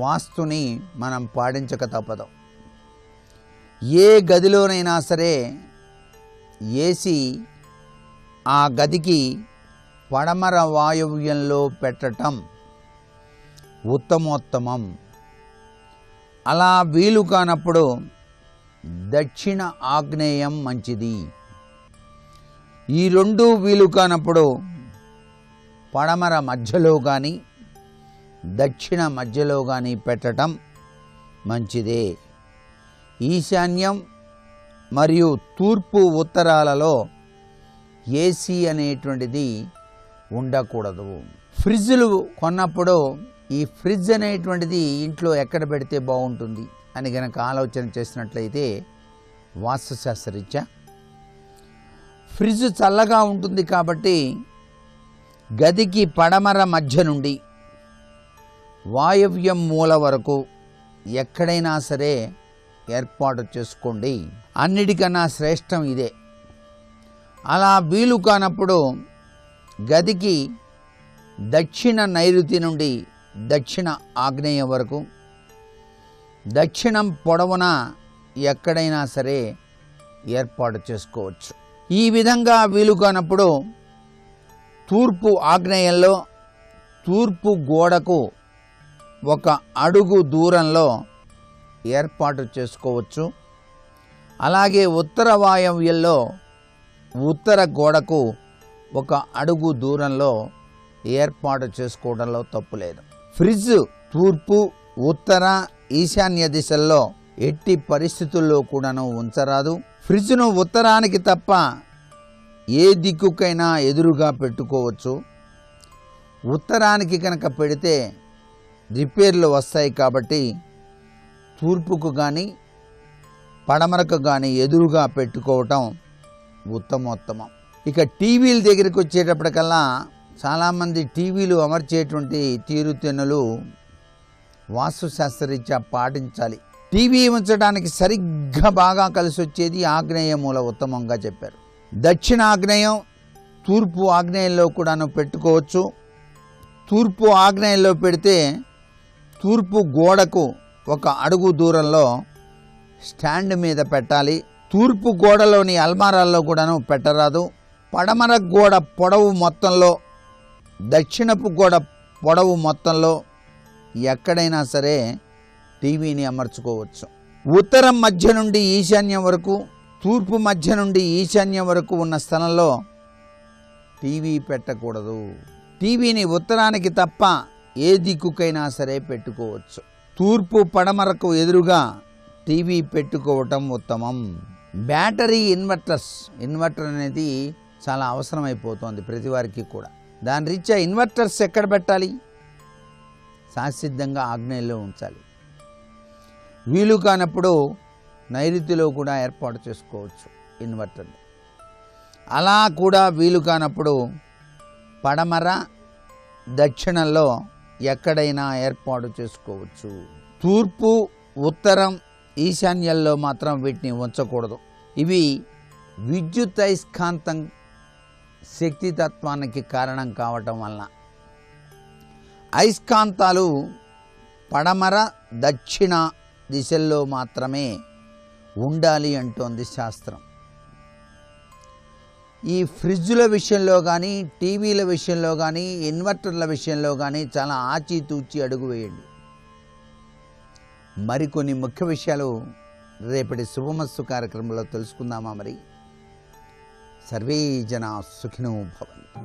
వాస్తుని మనం పాటించక తప్పదు. ఏ గదిలోనైనా సరే ఏసీ ఆ గదికి పడమర వాయువ్యంలో పెట్టటం ఉత్తమోత్తమం. అలా వీలు కానప్పుడు దక్షిణ ఆగ్నేయం మంచిది. ఈ రెండు వీలు కానప్పుడు పడమర మధ్యలో కానీ దక్షిణ మధ్యలో కానీ పెట్టడం మంచిదే. ఈశాన్యం మరియు తూర్పు ఉత్తరాలలో ఏసీ అనేటువంటిది ఉండకూడదు. ఫ్రిడ్జ్లు కొన్నప్పుడు ఈ ఫ్రిడ్జ్ అనేటువంటిది ఇంట్లో ఎక్కడ పెడితే బాగుంటుంది అని గనక ఆలోచన చేసినట్లయితే వాస్తుశాస్త్రరీత్యా ఫ్రిడ్జ్ చల్లగా ఉంటుంది కాబట్టి గదికి పడమర మధ్య నుండి వాయవ్యం మూల వరకు ఎక్కడైనా సరే ఏర్పాటు చేసుకోండి. అన్నిటికన్నా శ్రేష్టం ఇదే. అలా వీలు కానప్పుడు గదికి దక్షిణ నైరుతి నుండి దక్షిణ ఆగ్నేయం వరకు దక్షిణం పొడవున ఎక్కడైనా సరే ఏర్పాటు చేసుకోవచ్చు. ఈ విధంగా వీలు కానప్పుడు తూర్పు ఆగ్నేయంలో తూర్పు గోడకు 1 అడుగు దూరంలో ఏర్పాటు చేసుకోవచ్చు. అలాగే ఉత్తర వాయవ్యంలో ఉత్తర గోడకు 1 అడుగు దూరంలో ఏర్పాటు చేసుకోవడంలో తప్పు లేదు. ఫ్రిడ్జ్ తూర్పు ఉత్తర ఈశాన్య దిశల్లో ఎట్టి పరిస్థితుల్లో కూడాను ఉంచరాదు. ఫ్రిడ్జ్ను ఉత్తరానికి తప్ప ఏ దిక్కుకైనా ఎదురుగా పెట్టుకోవచ్చు. ఉత్తరానికి కనుక పెడితే రిపేర్లు వస్తాయి కాబట్టి తూర్పుకు కానీ పడమరకు కానీ ఎదురుగా పెట్టుకోవటం ఉత్తమోత్తమం. ఇక టీవీల దగ్గరికి వచ్చేటప్పటికల్లా చాలామంది టీవీలు అమర్చేటువంటి తీరుతెన్నులు వాస్తుశాస్త్రరీత్యా పాటించాలి. టీవీ ఉంచడానికి సరిగ్గా బాగా కలిసి వచ్చేది ఆగ్నేయ మూల ఉత్తమంగా చెప్పారు. దక్షిణ ఆగ్నేయం తూర్పు ఆగ్నేయంలో కూడాను పెట్టుకోవచ్చు. తూర్పు ఆగ్నేయంలో పెడితే తూర్పు గోడకు 1 అడుగు దూరంలో స్టాండ్ మీద పెట్టాలి. తూర్పు గోడలోని అల్మారాల్లో కూడాను పెట్టరాదు. పడమర గోడ పొడవు మొత్తంలో దక్షిణపు గోడ పొడవు మొత్తంలో ఎక్కడైనా సరే టీవీని అమర్చుకోవచ్చు. ఉత్తరం మధ్య నుండి ఈశాన్యం వరకు తూర్పు మధ్య నుండి ఈశాన్యం వరకు ఉన్న స్థలంలో టీవీ పెట్టకూడదు. టీవీని ఉత్తరానికి తప్ప ఏ దిక్కుకైనా సరే పెట్టుకోవచ్చు. తూర్పు పడమరకు ఎదురుగా టీవీ పెట్టుకోవటం ఉత్తమం. బ్యాటరీ ఇన్వర్టర్ అనేది చాలా అవసరమైపోతుంది ప్రతి వారికి కూడా. దాని రీత్యా ఇన్వర్టర్స్ ఎక్కడ పెట్టాలి? శాసిద్ధంగా ఆగ్నేయంలో ఉంచాలి. వీలు కానప్పుడు నైరుతిలో కూడా ఏర్పాటు చేసుకోవచ్చు ఇన్వర్టర్. అలా కూడా వీలు కానప్పుడు పడమర దక్షిణంలో ఎక్కడైనా ఏర్పాటు చేసుకోవచ్చు. తూర్పు ఉత్తరం ఈశాన్యాల్లో మాత్రం వీటిని ఉంచకూడదు. ఇవి విద్యుత్ అయస్కాంతం శక్తితత్వానికి కారణం కావటం వలన అయస్కాంతాలు పడమర దక్షిణ దిశల్లో మాత్రమే ఉండాలి అంటోంది శాస్త్రం. ఈ ఫ్రిడ్జ్ల విషయంలో కానీ టీవీల విషయంలో కానీ ఇన్వర్టర్ల విషయంలో కానీ చాలా ఆచితూచి అడుగు వేయండి. మరికొన్ని ముఖ్య విషయాలు రేపటి శుభమస్తు కార్యక్రమంలో తెలుసుకుందామా? మరి సర్వే జనా సుఖినో భవంతు.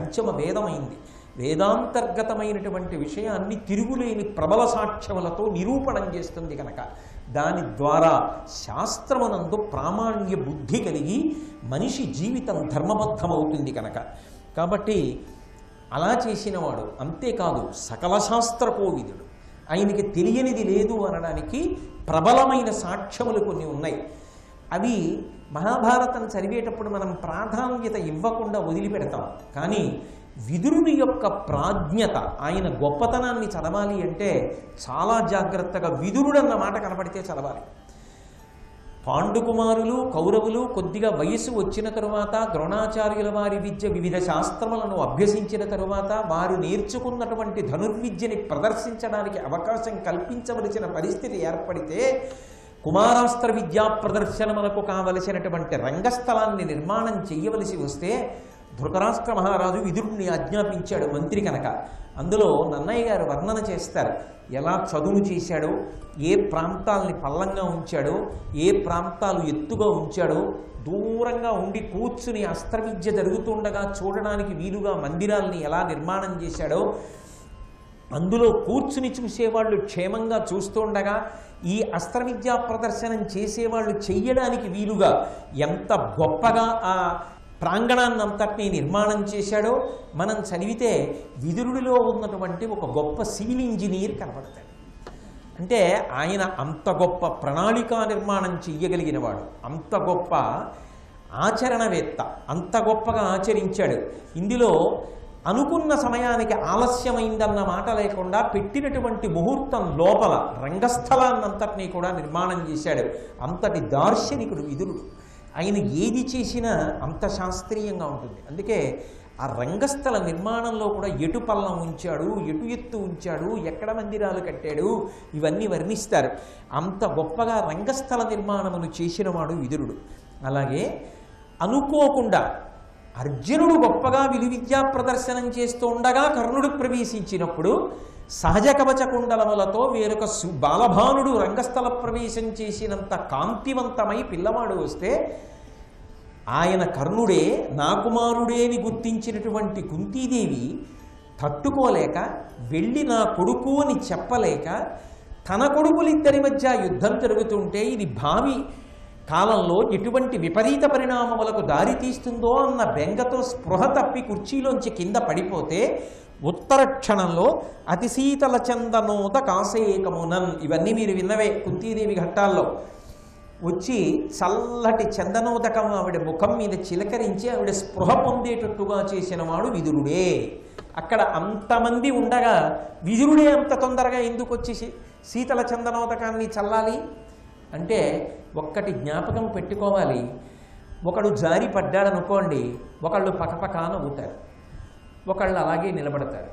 పంచమ వేదమైంది. వేదాంతర్గతమైనటువంటి విషయాన్ని తిరుగులేని ప్రబల సాక్ష్యములతో నిరూపణం చేస్తుంది కనుక దాని ద్వారా శాస్త్రమునందు ప్రామాణ్య బుద్ధి కలిగి మనిషి జీవితం ధర్మబద్ధమవుతుంది కనుక. కాబట్టి అలా చేసినవాడు. అంతేకాదు సకల శాస్త్ర కోవిదుడు. ఆయనకి తెలియనిది లేదు అనడానికి ప్రబలమైన సాక్ష్యములు కొన్ని ఉన్నాయి. అవి మహాభారతం చదివేటప్పుడు మనం ప్రాధాన్యత ఇవ్వకుండా వదిలిపెడతాం. కానీ విదురుని యొక్క ప్రాజ్ఞత, ఆయన గొప్పతనాన్ని చదవాలి అంటే చాలా జాగ్రత్తగా విదురుడు అన్న మాట కనపడితే చదవాలి. పాండుకుమారులు కౌరవులు కొద్దిగా వయస్సు వచ్చిన తరువాత ద్రోణాచార్యుల వారి విద్య వివిధ శాస్త్రములను అభ్యసించిన తరువాత వారు నేర్చుకున్నటువంటి ధనుర్విద్యని ప్రదర్శించడానికి అవకాశం కల్పించవలసిన పరిస్థితి ఏర్పడితే కుమారాస్త్ర విద్యా ప్రదర్శనములకు కావలసినటువంటి రంగస్థలాన్ని నిర్మాణం చెయ్యవలసి వస్తే ధృతరాష్ట్ర మహారాజు విదురుణ్ణి ఆజ్ఞాపించాడు, మంత్రి కనుక. అందులో నన్నయ్య గారు వర్ణన చేస్తారు, ఎలా చదువు చేశాడో, ఏ ప్రాంతాలని పల్లంగా ఉంచాడో, ఏ ప్రాంతాలు ఎత్తుగా ఉంచాడో, దూరంగా ఉండి కూర్చుని అస్త్రవిద్య జరుగుతుండగా చూడడానికి వీలుగా మందిరాల్ని ఎలా నిర్మాణం చేశాడో, అందులో కూర్చుని చూసేవాళ్ళు క్షేమంగా చూస్తుండగా ఈ అస్త్రవిద్యా ప్రదర్శనం చేసేవాళ్ళు చెయ్యడానికి వీలుగా ఎంత గొప్పగా ఆ ప్రాంగణాన్నంతటినీ నిర్మాణం చేశాడో మనం చదివితే విదురుడిలో ఉన్నటువంటి ఒక గొప్ప సివిల్ ఇంజనీర్ కనపడతాడు. అంటే ఆయన అంత గొప్ప ప్రణాళికా నిర్మాణం చెయ్యగలిగినవాడు, అంత గొప్ప ఆచరణవేత్త, అంత గొప్పగా ఆచరించాడు. ఇందులో అనుకున్న సమయానికి ఆలస్యమైందన్న మాట లేకుండా పెట్టినటువంటి ముహూర్తం లోపల రంగస్థలాన్నంతటినీ కూడా నిర్మాణం చేశాడు. అంతటి దార్శనికుడు విదురుడు. ఆయన ఏది చేసినా అంత శాస్త్రీయంగా ఉంటుంది. అందుకే ఆ రంగస్థల నిర్మాణంలో కూడా ఎటు పల్లం ఉంచాడు, ఎటు ఎత్తు ఉంచాడు, ఎక్కడ మందిరాలు కట్టాడు, ఇవన్నీ వర్ణిస్తారు. అంత గొప్పగా రంగస్థల నిర్మాణములు చేసినవాడు విదురుడు. అలాగే అనుకోకుండా అర్జునుడు గొప్పగా విలువిద్యా ప్రదర్శనం చేస్తూ ఉండగా కర్ణుడు ప్రవేశించినప్పుడు సహజ కవచ కుండలములతో వేరొక బాలభానుడు రంగస్థల ప్రవేశం చేసినంత కాంతివంతమై పిల్లవాడు వస్తే ఆయన కర్ణుడే నా కుమారుడేని గుర్తించినటువంటి కుంతీదేవి తట్టుకోలేక వెళ్ళి నా కొడుకు అని చెప్పలేక తన కొడుకులిద్దరి మధ్య యుద్ధం జరుగుతుంటే ఇది భావి కాలంలో ఎటువంటి విపరీత పరిణామములకు దారి తీస్తుందో అన్న బెంగతో స్పృహ తప్పి కుర్చీలోంచి కింద పడిపోతే ఉత్తర క్షణంలో అతి శీతల చందనోత కాసేకమునన్, ఇవన్నీ మీరు విన్నవే కుంతీదేవి ఘట్టాల్లో, వచ్చి చల్లటి చందనోదకం ఆవిడ ముఖం మీద చిలకరించి ఆవిడ స్పృహ పొందేటట్టుగా చేసిన వాడు విదురుడే. అక్కడ అంతమంది ఉండగా విదురుడే అంత తొందరగా ఎందుకు వచ్చి శీతల చందనోదకాన్ని చల్లాలి అంటే ఒక్కటి జ్ఞాపకం పెట్టుకోవాలి. ఒకడు జారి పడ్డాడనుకోండి, ఒకళ్ళు పకపక నవ్వుతారు, ఒకళ్ళు అలాగే నిలబడతారు,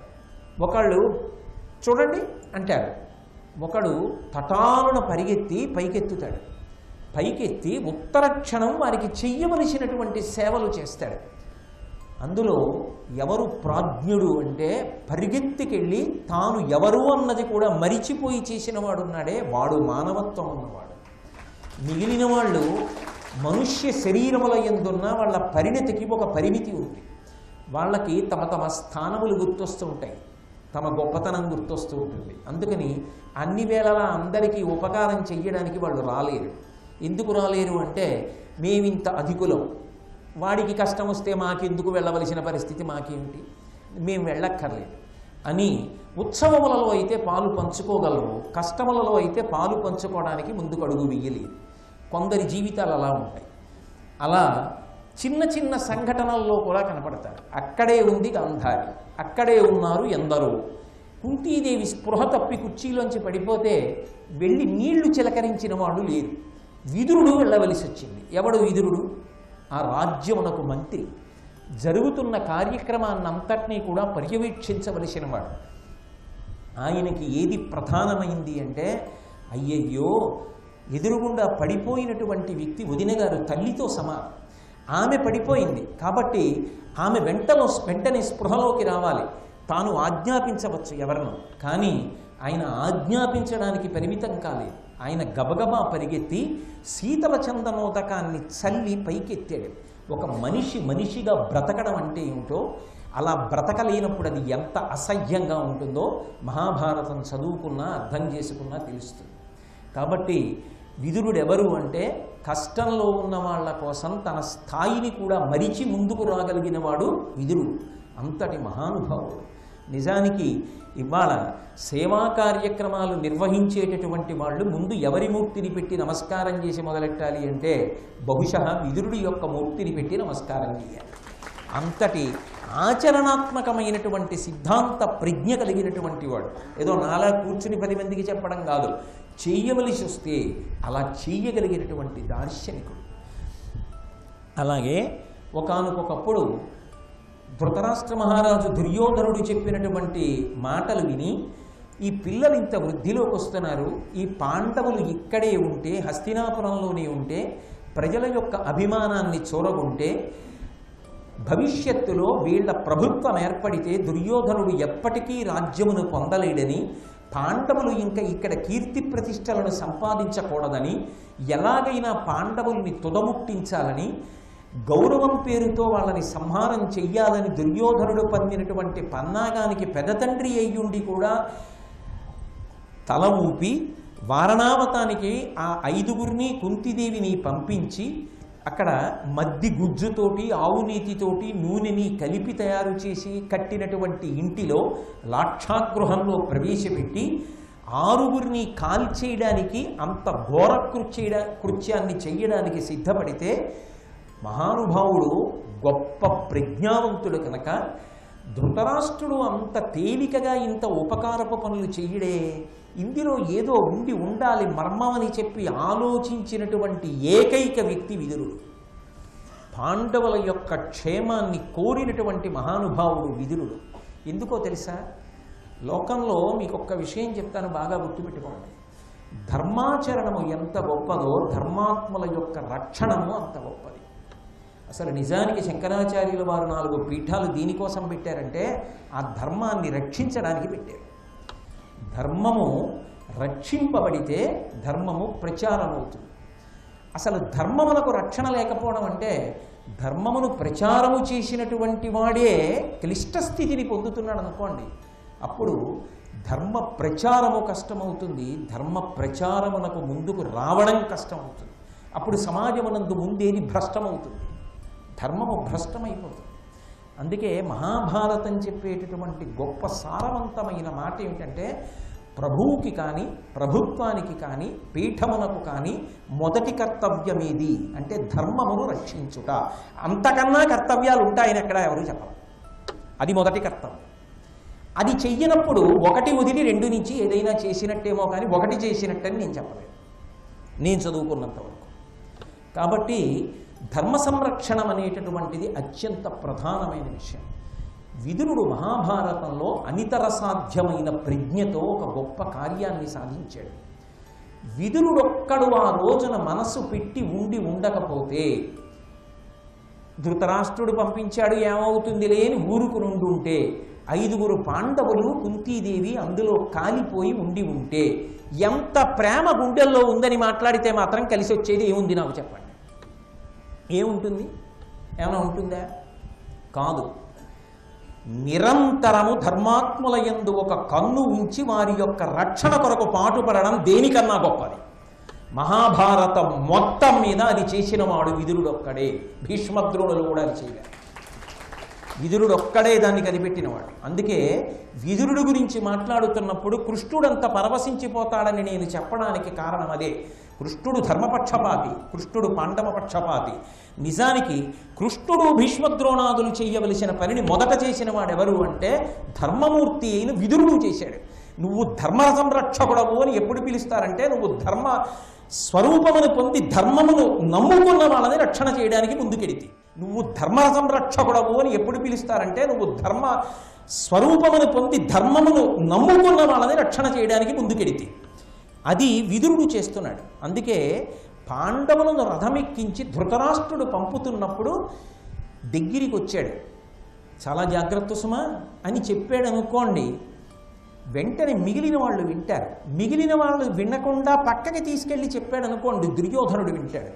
ఒకళ్ళు చూడండి అంటారు, ఒకడు తటాలున పరిగెత్తి పైకెత్తుతాడు, పైకెత్తి ఉత్తర క్షణం వారికి చెయ్యవలసినటువంటి సేవలు చేస్తాడు. అందులో ఎవరు ప్రాజ్ఞుడు అంటే పరిగెత్తికెళ్ళి తాను ఎవరు అన్నది కూడా మరిచిపోయి చేసిన వాడున్నాడే వాడు మానవత్వం ఉన్నవాడు. మిగిలిన వాళ్ళు మనుష్య శరీరముల యందున్న వాళ్ళ పరిణతికి ఒక పరిమితి ఉంది. వాళ్ళకి తమ తమ స్థానములు గుర్తొస్తూ ఉంటాయి, తమ గొప్పతనం గుర్తొస్తూ ఉంటుంది. అందుకని అన్ని వేళలా అందరికీ ఉపకారం చెయ్యడానికి వాళ్ళు రాలేరు. ఎందుకు రాలేరు అంటే మేమింత అధికులం, వాడికి కష్టం వస్తే మాకెందుకు వెళ్ళవలసిన పరిస్థితి మాకేమిటి, మేము వెళ్ళక్కర్లేదు అని ఉత్సవములలో అయితే పాలు పంచుకోగలరు, కష్టములలో అయితే పాలు పంచుకోవడానికి ముందుకు అడుగు వెయ్యలేదు. కొందరి జీవితాలు అలా ఉంటాయి. అలా చిన్న చిన్న సంఘటనల్లో కూడా కనపడతారు. అక్కడే ఉంది గాంధారి, అక్కడే ఉన్నారు ఎందరో. కుంతీదేవి స్పృహ తప్పి కుర్చీలోంచి పడిపోతే వెళ్ళి నీళ్లు చిలకరించిన వాడు లేరు. విదురుడు వెళ్ళవలసి వచ్చింది. ఎవడు విదురుడు? ఆ రాజ్యమునకు మంత్రి. జరుగుతున్న కార్యక్రమాన్నంతటినీ కూడా పర్యవేక్షించవలసిన వాడు. ఆయనకి ఏది ప్రధానమైంది అంటే అయ్యయ్యో ఎదురుగుండా పడిపోయినటువంటి వ్యక్తి వదిన గారు తల్లితో సమానం. ఆమె పడిపోయింది కాబట్టి ఆమె వెంటనే స్పృహలోకి రావాలి. తాను ఆజ్ఞాపించవచ్చు ఎవరినో, కానీ ఆయన ఆజ్ఞాపించడానికి పరిమితం కాలేదు. ఆయన గబగబా పరిగెత్తి శీతల చందనోదకాన్ని చల్లి పైకెత్తాడు. ఒక మనిషిగా బ్రతకడం అంటే ఏమిటో, అలా బ్రతకలేనప్పుడు అది ఎంత అసహ్యంగా ఉంటుందో మహాభారతం చదువుకున్నా అర్థం చేసుకున్నా తెలుస్తుంది. కాబట్టి విదురుడు ఎవరు అంటే కష్టంలో ఉన్న వాళ్ళ కోసం తన స్థాయిని కూడా మరిచి ముందుకు రాగలిగిన వాడు విదురుడు. అంతటి మహానుభావుడు. నిజానికి ఇవాళ సేవా కార్యక్రమాలు నిర్వహించేటటువంటి వాళ్ళు ముందు ఎవరి మూర్తిని పెట్టి నమస్కారం చేసి మొదలెట్టాలి అంటే బహుశः విదురుడి యొక్క మూర్తిని పెట్టి నమస్కారం చేయాలి. అంతటి ఆచరణాత్మకమైనటువంటి సిద్ధాంత ప్రజ్ఞ కలిగినటువంటి వాడు. ఏదో నాలా కూర్చుని 10 మందికి చెప్పడం కాదు, చేయవలసి వస్తే అలా చేయగలిగినటువంటి దార్శనికుడు. అలాగే ఒకానొకప్పుడు ధృతరాష్ట్ర మహారాజు దుర్యోధనుడు చెప్పినటువంటి మాటలు విని ఈ పిల్లలు ఇంత వృద్ధిలోకి వస్తున్నారు, ఈ పాండవులు ఇక్కడే ఉంటే హస్తినాపురంలోనే ఉంటే ప్రజల యొక్క అభిమానాన్ని చూరగొంటే భవిష్యత్తులో వీళ్ళ ప్రభుత్వం ఏర్పడితే దుర్యోధనుడు ఎప్పటికీ రాజ్యమును పొందలేడని, పాండవులు ఇంకా ఇక్కడ కీర్తి ప్రతిష్టలను సంపాదించకూడదని, ఎలాగైనా పాండవుల్ని తుదముట్టించాలని, గౌరవం పేరుతో వాళ్ళని సంహారం చెయ్యాలని దుర్యోధనుడు పన్నినటువంటి పన్నాగానికి పెదతండ్రి అయ్యుండి కూడా తల ఊపి వారణావతానికి ఆ 5గురిని కుంతిదేవిని పంపించి అక్కడ మద్ది గుజ్జుతోటి ఆవు నీతితోటి నూనెని కలిపి తయారు చేసి కట్టినటువంటి ఇంటిలో లాక్షాగృహంలో ప్రవేశపెట్టి 6గురిని కాల్చేయడానికి అంత ఘోర కృత్యాన్ని చెయ్యడానికి సిద్ధపడితే మహానుభావుడు గొప్ప ప్రజ్ఞావంతుడు కనుక ధృతరాష్ట్రుడు అంత తేలికగా ఇంత ఉపకారపు పనులు చెయ్యడే, ఇందులో ఏదో ఉండాలి మర్మం అని చెప్పి ఆలోచించినటువంటి ఏకైక వ్యక్తి విదురుడు. పాండవుల యొక్క క్షేమాన్ని కోరినటువంటి మహానుభావుడు విదురుడు. ఎందుకో తెలుసా? లోకంలో మీకు ఒక్క విషయం చెప్తాను, బాగా గుర్తుపెట్టుకోండి. ధర్మాచరణము ఎంత గొప్పదో ధర్మాత్ముల యొక్క రక్షణము అంత గొప్పది. అసలు నిజానికి శంకరాచార్యుల వారు 4 పీఠాలు దీనికోసం పెట్టారంటే ఆ ధర్మాన్ని రక్షించడానికి పెట్టారు. ధర్మము రక్షింపబడితే ధర్మము ప్రచారం అవుతుంది. అసలు ధర్మమునకు రక్షణ లేకపోవడం అంటే ధర్మమును ప్రచారము చేసినటువంటి వాడే క్లిష్ట స్థితిని పొందుతున్నాడు అనుకోండి. అప్పుడు ధర్మ ప్రచారము కష్టమవుతుంది, ధర్మ ప్రచారమునకు ముందుకు రావడం కష్టమవుతుంది. అప్పుడు సమాజమునందు ముందేది భ్రష్టమవుతుంది, ధర్మము భ్రష్టమైపోతుంది. అందుకే మహాభారతం చెప్పేటటువంటి గొప్ప సారవంతమైన మాట ఏమిటంటే ప్రభువుకి కానీ ప్రభుత్వానికి కానీ పీఠమునకు కానీ మొదటి కర్తవ్యమేది అంటే ధర్మమును రక్షించుట. అంతకన్నా కర్తవ్యాలు ఉంటాయని ఎక్కడ ఎవరు చెప్పరు. అది మొదటి కర్తవ్యం. అది చెయ్యనప్పుడు 1 వదిలి 2 నుంచి ఏదైనా చేసినట్టేమో కానీ 1 చేసినట్టని నేను చెప్పలేను, నేను చదువుకున్నంత వరకు. కాబట్టి ధర్మ సంరక్షణం అనేటటువంటిది అత్యంత ప్రధానమైన విషయం. విదురుడు మహాభారతంలో అనితర సాధ్యమైన ప్రజ్ఞతో ఒక గొప్ప కార్యాన్ని సాధించాడు. విదురుడొక్కడు ఆ రోజున మనసు పెట్టి ఉండకపోతే ధృతరాష్ట్రుడు పంపించాడు ఏమవుతుంది లేని ఊరుకు నుండుంటే 5గురు పాండవులు కుంతీదేవి అందులో కాలిపోయి ఉంటే ఎంత ప్రేమ గుండెల్లో ఉందని మాట్లాడితే మాత్రం కలిసి వచ్చేది ఏముంది నాకు చెప్పండి? ఏముంటుంది? ఏమైనా ఉంటుందా? కాదు. నిరంతరము ధర్మాత్ముల యందు ఒక కన్ను ఉంచి వారి యొక్క రక్షణ కొరకు పాటుపడడం దేనికన్నా గొప్పది. మహాభారతం మొత్తం మీద అది చేసిన వాడు విదురుడు ఒక్కడే. భీష్మద్రోణులు కూడా అది చేయలేదు. విదురుడు ఒక్కడే దాన్ని కనిపెట్టినవాడు. అందుకే విదురుడు గురించి మాట్లాడుతున్నప్పుడు కృష్ణుడంత పరవశించిపోతాడని నేను చెప్పడానికి కారణం అదే. కృష్ణుడు ధర్మపక్షపాతి, కృష్ణుడు పాండవ పక్షపాతి. నిజానికి కృష్ణుడు భీష్మద్రోణాదులు చేయవలసిన పనిని మొదట చేసిన వాడెవరు అంటే ధర్మమూర్తి అయిన విదురుడు చేశాడు. నువ్వు ధర్మ సంరక్షకుడవు అని ఎప్పుడు పిలుస్తారంటే నువ్వు ధర్మ స్వరూపమును పొంది ధర్మమును నమ్ముకున్న వాళ్ళని రక్షణ చేయడానికి ముందుకెడితే. నువ్వు ధర్మ సంరక్షకుడవు అని ఎప్పుడు పిలుస్తారంటే నువ్వు ధర్మ స్వరూపమును పొంది ధర్మమును నమ్ముకున్న వాళ్ళని రక్షణ చేయడానికి ముందుకెడితే. అది విదురుడు చేస్తున్నాడు. అందుకే పాండవులను రథమెక్కించి ధృతరాష్ట్రుడు పంపుతున్నప్పుడు దగ్గరికి వచ్చాడు. చాలా జాగ్రత్త సుమా అని చెప్పాడు అనుకోండి, వెంటనే మిగిలిన వాళ్ళు వింటారు. మిగిలిన వాళ్ళు వినకుండా పక్కకి తీసుకెళ్ళి చెప్పాడు అనుకోండి, దుర్యోధనుడు వింటాడు.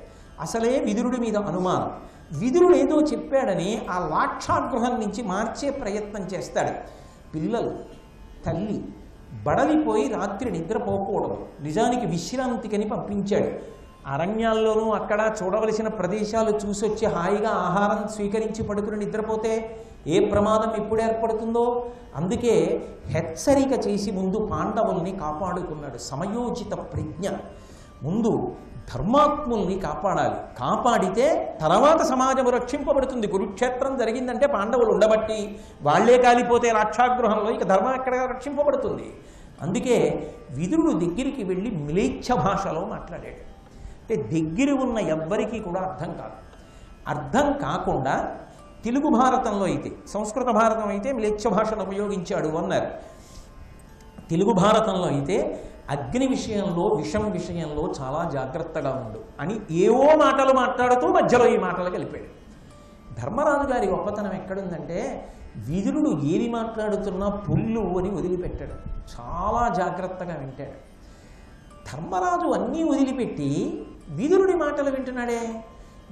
అసలే విదురుడి మీద అనుమానం. విదురుడు ఏదో చెప్పాడని ఆ లాక్షాగృహం నుంచి మార్చే ప్రయత్నం చేస్తాడు. పిల్లలు, తల్లి బడలిపోయి రాత్రి నిద్రపోకూడదు, నిజానికి విశ్రాంతికని పంపించాడు. అరణ్యాల్లోనూ అక్కడ చూడవలసిన ప్రదేశాలు చూసొచ్చి హాయిగా ఆహారం స్వీకరించి పడుకుని నిద్రపోతే ఏ ప్రమాదం ఎప్పుడు ఏర్పడుతుందో అందుకే హెచ్చరిక చేసి ముందు పాండవుల్ని కాపాడుకున్నాడు. సమయోచిత ప్రజ్ఞ. ముందు ధర్మాత్ముల్ని కాపాడాలి, కాపాడితే తర్వాత సమాజము రక్షింపబడుతుంది. కురుక్షేత్రం జరిగిందంటే పాండవులు ఉండబట్టి, వాళ్లే కాలిపోతే రాక్షాగృహంలో ఇక ధర్మం ఎక్కడ రక్షింపబడుతుంది. అందుకే విదురుడు దగ్గరికి వెళ్ళి మ్లేచ్ఛ భాషలో మాట్లాడాడు. అంటే దగ్గర ఉన్న ఎవ్వరికీ కూడా అర్థం కాదు. అర్థం కాకుండా తెలుగు భారతంలో అయితే, సంస్కృత భారతం అయితే మ్లేచ్ఛ భాషను ఉపయోగించాడు అన్నారు. తెలుగు భారతంలో అయితే అగ్ని విషయంలో, విషం విషయంలో చాలా జాగ్రత్తగా ఉండు అని ఏవో మాటలు మాట్లాడుతూ మధ్యలో ఈ మాటలు కలిపాడు. ధర్మరాజు గారి గొప్పతనం ఎక్కడుందంటే విదురుడు ఏది మాట్లాడుతున్నా పుల్లు అని వదిలిపెట్టాడు, చాలా జాగ్రత్తగా వింటాడు. ధర్మరాజు అన్నీ వదిలిపెట్టి విదురుడి మాటలు వింటున్నాడే.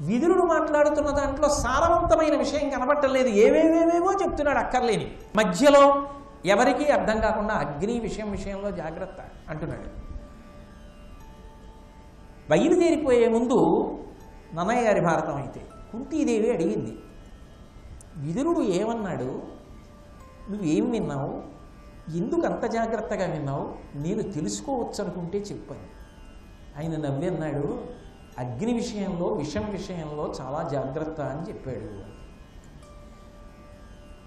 విదురుడు మాట్లాడుతున్న దాంట్లో సారవంతమైన విషయం కనబట్టలేదు, ఏవేవేవేవో చెప్తున్నాడు అక్కర్లేని. మధ్యలో ఎవరికీ అర్థం కాకుండా అగ్ని విషయంలో జాగ్రత్త అంటున్నాడు. బయలుదేరిపోయే ముందు నన్నయ్య గారి భారతం అయితే కుంతీదేవి అడిగింది, విదురుడు ఏమన్నాడు, నువ్వేం విన్నావు, ఎందుకు అంత జాగ్రత్తగా విన్నావు, నేను తెలుసుకోవచ్చు అనుకుంటే చెప్పాను. ఆయన నవ్వి అన్నాడు, అగ్ని విషయంలో, విషం విషయంలో చాలా జాగ్రత్త అని చెప్పాడు.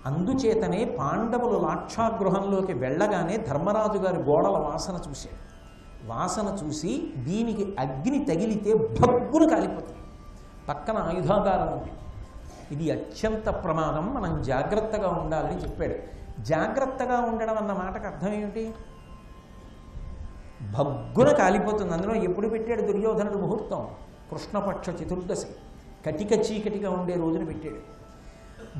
అందుచేతనే పాండవులు లాక్షాగృహంలోకి వెళ్ళగానే ధర్మరాజు గారి గోడల వాసన చూశాడు. వాసన చూసి దీనికి అగ్ని తగిలితే భగ్గున కాలిపోతుంది, పక్కన ఆయుధాగారం ఉంది, ఇది అత్యంత ప్రమాదం, మనం జాగ్రత్తగా ఉండాలని చెప్పాడు. జాగ్రత్తగా ఉండడం అన్న మాటకు అర్థం ఏమిటి? భగ్గున కాలిపోతుంది. అందులో ఎప్పుడు పెట్టాడు దుర్యోధనుడు ముహూర్తం? కృష్ణపక్ష చతుర్దశి, కటిక చీకటిగా ఉండే రోజున పెట్టాడు.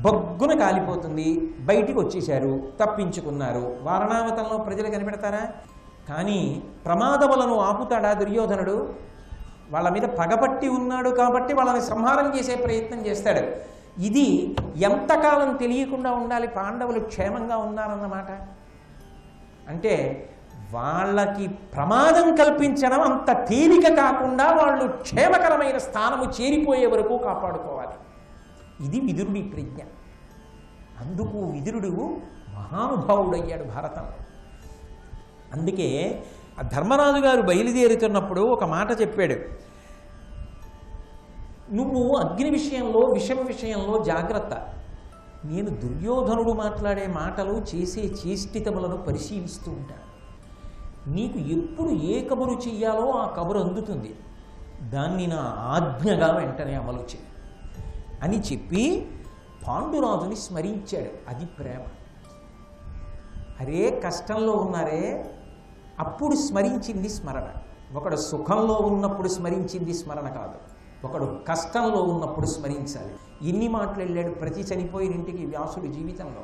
భగ్గున కాలిపోతుంది, బయటికి వచ్చేశారు, తప్పించుకున్నారు. వారణావతంలో ప్రజలు కనిపెడతారా? కానీ ప్రమాదములను ఆపుతాడా దుర్యోధనుడు? వాళ్ళ మీద పగపట్టి ఉన్నాడు కాబట్టి వాళ్ళని సంహారం చేసే ప్రయత్నం చేస్తాడు. ఇది ఎంతకాలం తెలియకుండా ఉండాలి పాండవులు క్షేమంగా ఉన్నారన్నమాట. అంటే వాళ్ళకి ప్రమాదం కల్పించడం అంత తేలిక కాకుండా వాళ్ళు క్షేమకరమైన స్థానము చేరిపోయే వరకు కాపాడుకోవాలి. ఇది విదురుడి ప్రజ్ఞ. అందుకు విదురుడు మహానుభావుడయ్యాడు భారతంలో. అందుకే ఆ ధర్మరాజు గారు బయలుదేరుతున్నప్పుడు ఒక మాట చెప్పాడు, నువ్వు అగ్ని విషయంలో, విషం విషయంలో జాగ్రత్త. నేను దుర్యోధనుడు మాట్లాడే మాటలు, చేసే చేష్టితములను పరిశీలిస్తూ ఉంటాను. నీకు ఎప్పుడు ఏ కబురు చెయ్యాలో ఆ కబురు అందుతుంది, దాన్ని నా ఆజ్ఞగా వెంటనే అమలు చేయి అని చెప్పి పాండురాజుని స్మరించాడు. అది ప్రేమ. అరే కష్టంలో ఉన్నారే, అప్పుడు స్మరించింది స్మరణ. ఒకడు సుఖంలో ఉన్నప్పుడు స్మరించింది స్మరణ కాదు, ఒకడు కష్టంలో ఉన్నప్పుడు స్మరించాలి. ఎన్ని మాటలు వెళ్ళాడు ప్రతి చనిపోయిన ఇంటికి వ్యాసుడి జీవితంలో.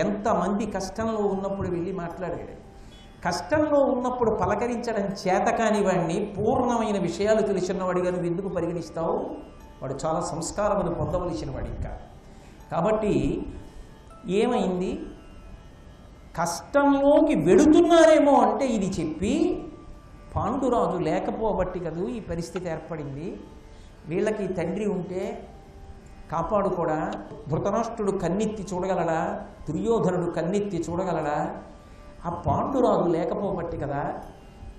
ఎంతమంది కష్టంలో ఉన్నప్పుడు వెళ్ళి మాట్లాడాడు. కష్టంలో ఉన్నప్పుడు పలకరించడం చేతకాని వాడిని పూర్ణమైన విషయాలు తెలిసినవాడిగా నువ్వు ఎందుకు పరిగణిస్తావు? వాడు చాలా సంస్కారమును పొందవలసిన వాడు ఇంకా. కాబట్టి ఏమైంది, కష్టంలోకి వెడుతున్నారేమో అంటే ఇది చెప్పి, పాండురాజు లేకపోబట్టి కదూ ఈ పరిస్థితి ఏర్పడింది, వీళ్ళకి తండ్రి ఉంటే కాపాడుకోడా, ధృతరాష్ట్రుడు కన్నెత్తి చూడగలడా, దుర్యోధనుడు కన్నెత్తి చూడగలడా, ఆ పాండురాజు లేకపోబట్టి కదా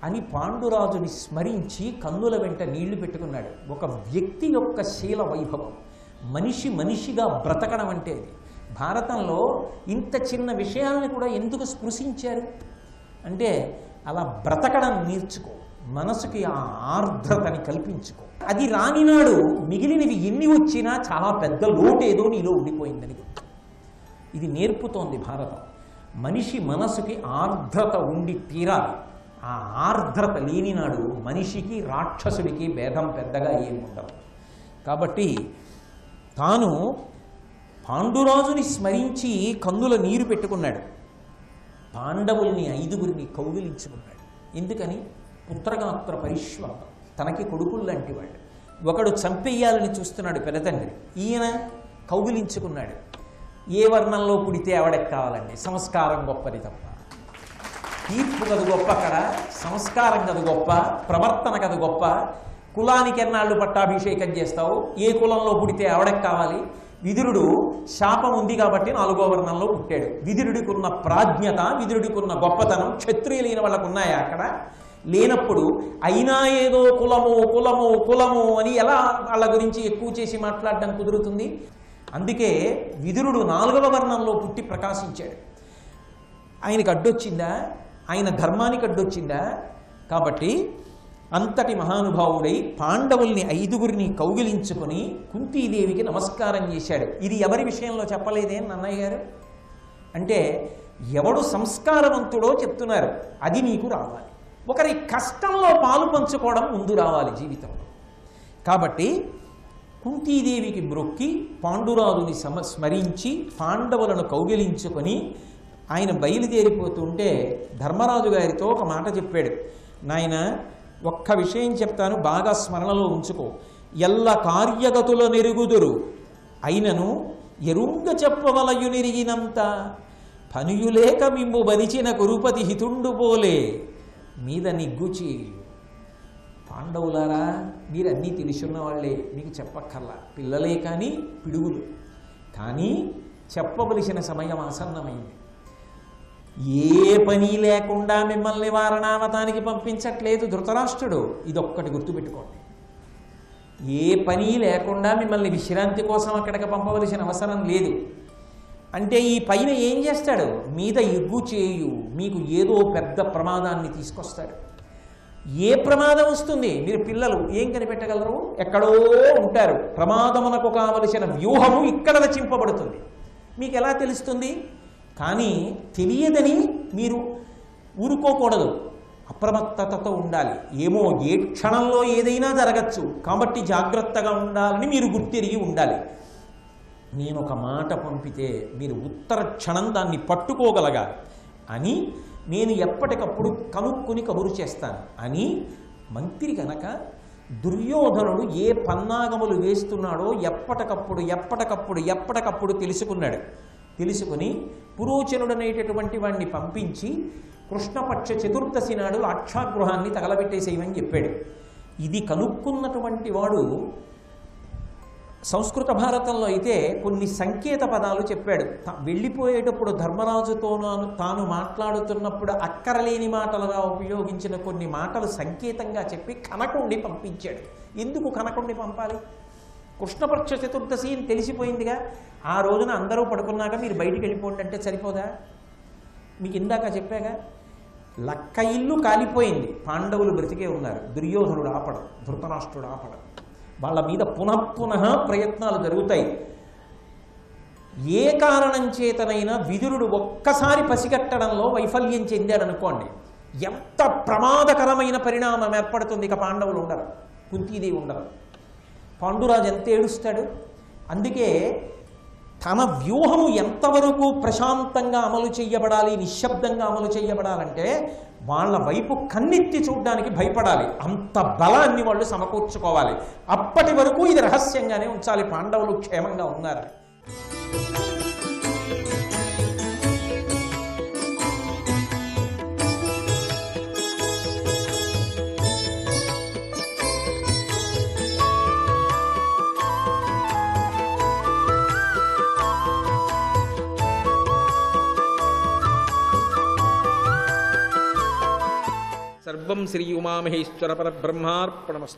అని పాండురాజుని స్మరించి కన్నుల వెంట నీళ్లు పెట్టుకున్నాడు. ఒక వ్యక్తి యొక్క శీల వైభవం, మనిషి మనిషిగా బ్రతకడం అంటే అది. భారతంలో ఇంత చిన్న విషయాలను కూడా ఎందుకు స్పృశించారు అంటే అలా బ్రతకడం నేర్చుకో, మనసుకి ఆ ఆర్ద్రతని కల్పించుకో. అది రానినాడు మిగిలినవి ఎన్ని వచ్చినా చాలా పెద్ద లోటేదో నీలో ఉండిపోయిందని గుర్తు. ఇది నేర్పుతోంది భారతం. మనిషి మనసుకి ఆర్ద్రత ఉండి తీరాలి. ఆ ఆర్ద్రత లేనినాడు మనిషికి రాక్షసుడికి భేదం పెద్దగా ఏముండదు. కాబట్టి తాను పాండురాజుని స్మరించి కన్నుల నీరు పెట్టుకున్నాడు. పాండవుల్ని 5గురిని కౌగిలించుకున్నాడు. ఎందుకని? పుత్రగాత్ర పరిశ్వాసం, తనకి కొడుకుల్లాంటి వాళ్ళు. ఒకడు చంపేయాలని చూస్తున్నాడు పెద్దతండ్రి, ఈయన కౌగిలించుకున్నాడు. ఏ వర్ణంలో పుడితే ఆవిడకి కావాలండి, సంస్కారం గొప్పది తప్ప. తీర్పు కదు గొప్ప, అక్కడ సంస్కారం కదు గొప్ప, ప్రవర్తన కదు గొప్ప. కులానికి ఎన్నాళ్ళు పట్టాభిషేకం చేస్తావు, ఏ కులంలో పుడితే ఆవిడకి కావాలి. విదురుడు శాపం ఉంది కాబట్టి 4వ వర్ణంలో పుట్టాడు. విదురుడికి ఉన్న ప్రాజ్ఞత, విదురుడికి ఉన్న గొప్పతనం క్షత్రియులైన వాళ్ళకు ఉన్నాయా అక్కడ? లేనప్పుడు అయినా ఏదో కులము కులము కులము అని ఎలా వాళ్ళ గురించి ఎక్కువ చేసి మాట్లాడడం కుదురుతుంది? అందుకే విదురుడు 4వ వర్ణంలో పుట్టి ప్రకాశించాడు. ఆయనకు అడ్డొచ్చిందా? ఆయన ధర్మానికి అడ్డొచ్చిందా? కాబట్టి అంతటి మహానుభావుడై పాండవుల్ని 5గురిని కౌగిలించుకొని కుంతీదేవికి నమస్కారం చేశాడు. ఇది ఎవరి విషయంలో చెప్పలేదే నన్నయ్య గారు? అంటే ఎవడు సంస్కారవంతుడో చెప్తున్నారు. అది నీకు రావాలి. ఒకరి కష్టంలో పాలు పంచుకోవడం ముందు రావాలి జీవితంలో. కాబట్టి కుంతీదేవికి మ్రొక్కి పాండురాజుని స్మరించి పాండవులను కౌగిలించుకొని ఆయన బయలుదేరిపోతుంటే ధర్మరాజు గారితో ఒక మాట చెప్పాడు. నాయన, ఒక్క విషయం చెప్తాను, బాగా స్మరణలో ఉంచుకో. ఎల్ల కార్యగతుల నెరుగుదురు అయినను ఎరుంగ చెప్పవలయు నెరిగినంత పనియులేక మిమ్ము బలిచిన కురుపతి హితుండు పోలే మీద నిగ్గుచి. పాండవులారా, మీరన్నీ తెలుసున్న వాళ్ళే, మీకు చెప్పక్కర్లా. పిల్లలే కానీ పిడుగులు. కానీ చెప్పవలసిన సమయం ఆసన్నమైంది. ఏ పని లేకుండా మిమ్మల్ని వారణావతానికి పంపించట్లేదు ధృతరాష్ట్రుడు. ఇదొక్కటి గుర్తుపెట్టుకోండి. ఏ పని లేకుండా మిమ్మల్ని విశ్రాంతి కోసం అక్కడికి పంపవలసిన అవసరం లేదు. అంటే ఈ పైన ఏం చేస్తాడు? మీద ఎగ్గు చేయు, మీకు ఏదో పెద్ద ప్రమాదాన్ని తీసుకొస్తాడు. ఏ ప్రమాదం వస్తుంది? మీరు పిల్లలు ఏం కనిపెట్టగలరు? ఎక్కడో ఉంటారు. ప్రమాదమునకు కావలసిన వ్యూహము ఇక్కడ రచింపబడుతుంది. మీకు ఎలా తెలుస్తుంది? కానీ తెలియదని మీరు ఊరుకోకూడదు, అప్రమత్తతతో ఉండాలి. ఏమో ఏ క్షణంలో ఏదైనా జరగచ్చు కాబట్టి జాగ్రత్తగా ఉండాలని మీరు గుర్తిరిగి ఉండాలి. నేను ఒక మాట పంపితే మీరు ఉత్తర క్షణం దాన్ని పట్టుకోగలగాలి అని నేను ఎప్పటికప్పుడు కనుక్కుని కబురు చేస్తాను అని మంత్రి కనుక దుర్యోధనుడు ఏ పన్నాగములు వేస్తున్నాడో ఎప్పటికప్పుడు తెలుసుకున్నాడు. తెలుసుకుని పురోచనుడనేటటువంటి వాడిని పంపించి కృష్ణపక్ష చతుర్దశి నాడు లాక్షాగృహాన్ని తగలబెట్టేసేయమని చెప్పాడు. ఇది కనుక్కున్నటువంటి వాడు సంస్కృత భారతంలో అయితే కొన్ని సంకేత పదాలు చెప్పాడు. వెళ్ళిపోయేటప్పుడు ధర్మరాజుతో తాను మాట్లాడుతున్నప్పుడు అక్కరలేని మాటలుగా ఉపయోగించిన కొన్ని మాటలు సంకేతంగా చెప్పి కనకుండి పంపించాడు. ఎందుకు కనకుండి పంపాలి? కృష్ణపక్ష చతుర్దశి అని తెలిసిపోయిందిగా. ఆ రోజున అందరూ పడుకున్నాక మీరు బయటికి వెళ్ళిపోండి అంటే సరిపోదా? మీకు ఇందాక చెప్పాగా, లక్క ఇల్లు కాలిపోయింది, పాండవులు బ్రతికే ఉన్నారు. దుర్యోధనుడు ఆపడం, ధృతరాష్ట్రుడు ఆపడం, వాళ్ళ మీద పునః ప్రయత్నాలు జరుగుతాయి. ఏ కారణం చేతనైనా విదురుడు ఒక్కసారి పసిగట్టడంలో వైఫల్యం చెందాడనుకోండి, ఎంత ప్రమాదకరమైన పరిణామం ఏర్పడుతుంది. ఇక పాండవులు ఉండరు, కుంతీదేవి ఉండరు, పాండురాజు ఎంత ఏడుస్తాడు. అందుకే తన వ్యూహము ఎంతవరకు ప్రశాంతంగా అమలు చేయబడాలి, నిశ్శబ్దంగా అమలు చేయబడాలంటే వాళ్ళ వైపు కన్నెత్తి చూడడానికి భయపడాలి. అంత బలాన్ని వాళ్ళు సమకూర్చుకోవాలి. అప్పటి వరకు ఇది రహస్యంగానే ఉంచాలి, పాండవులు క్షేమంగా ఉన్నారు. సర్వం శ్రీ ఉమామహేశ్వర పరబ్రహ్మార్పణమస్తు.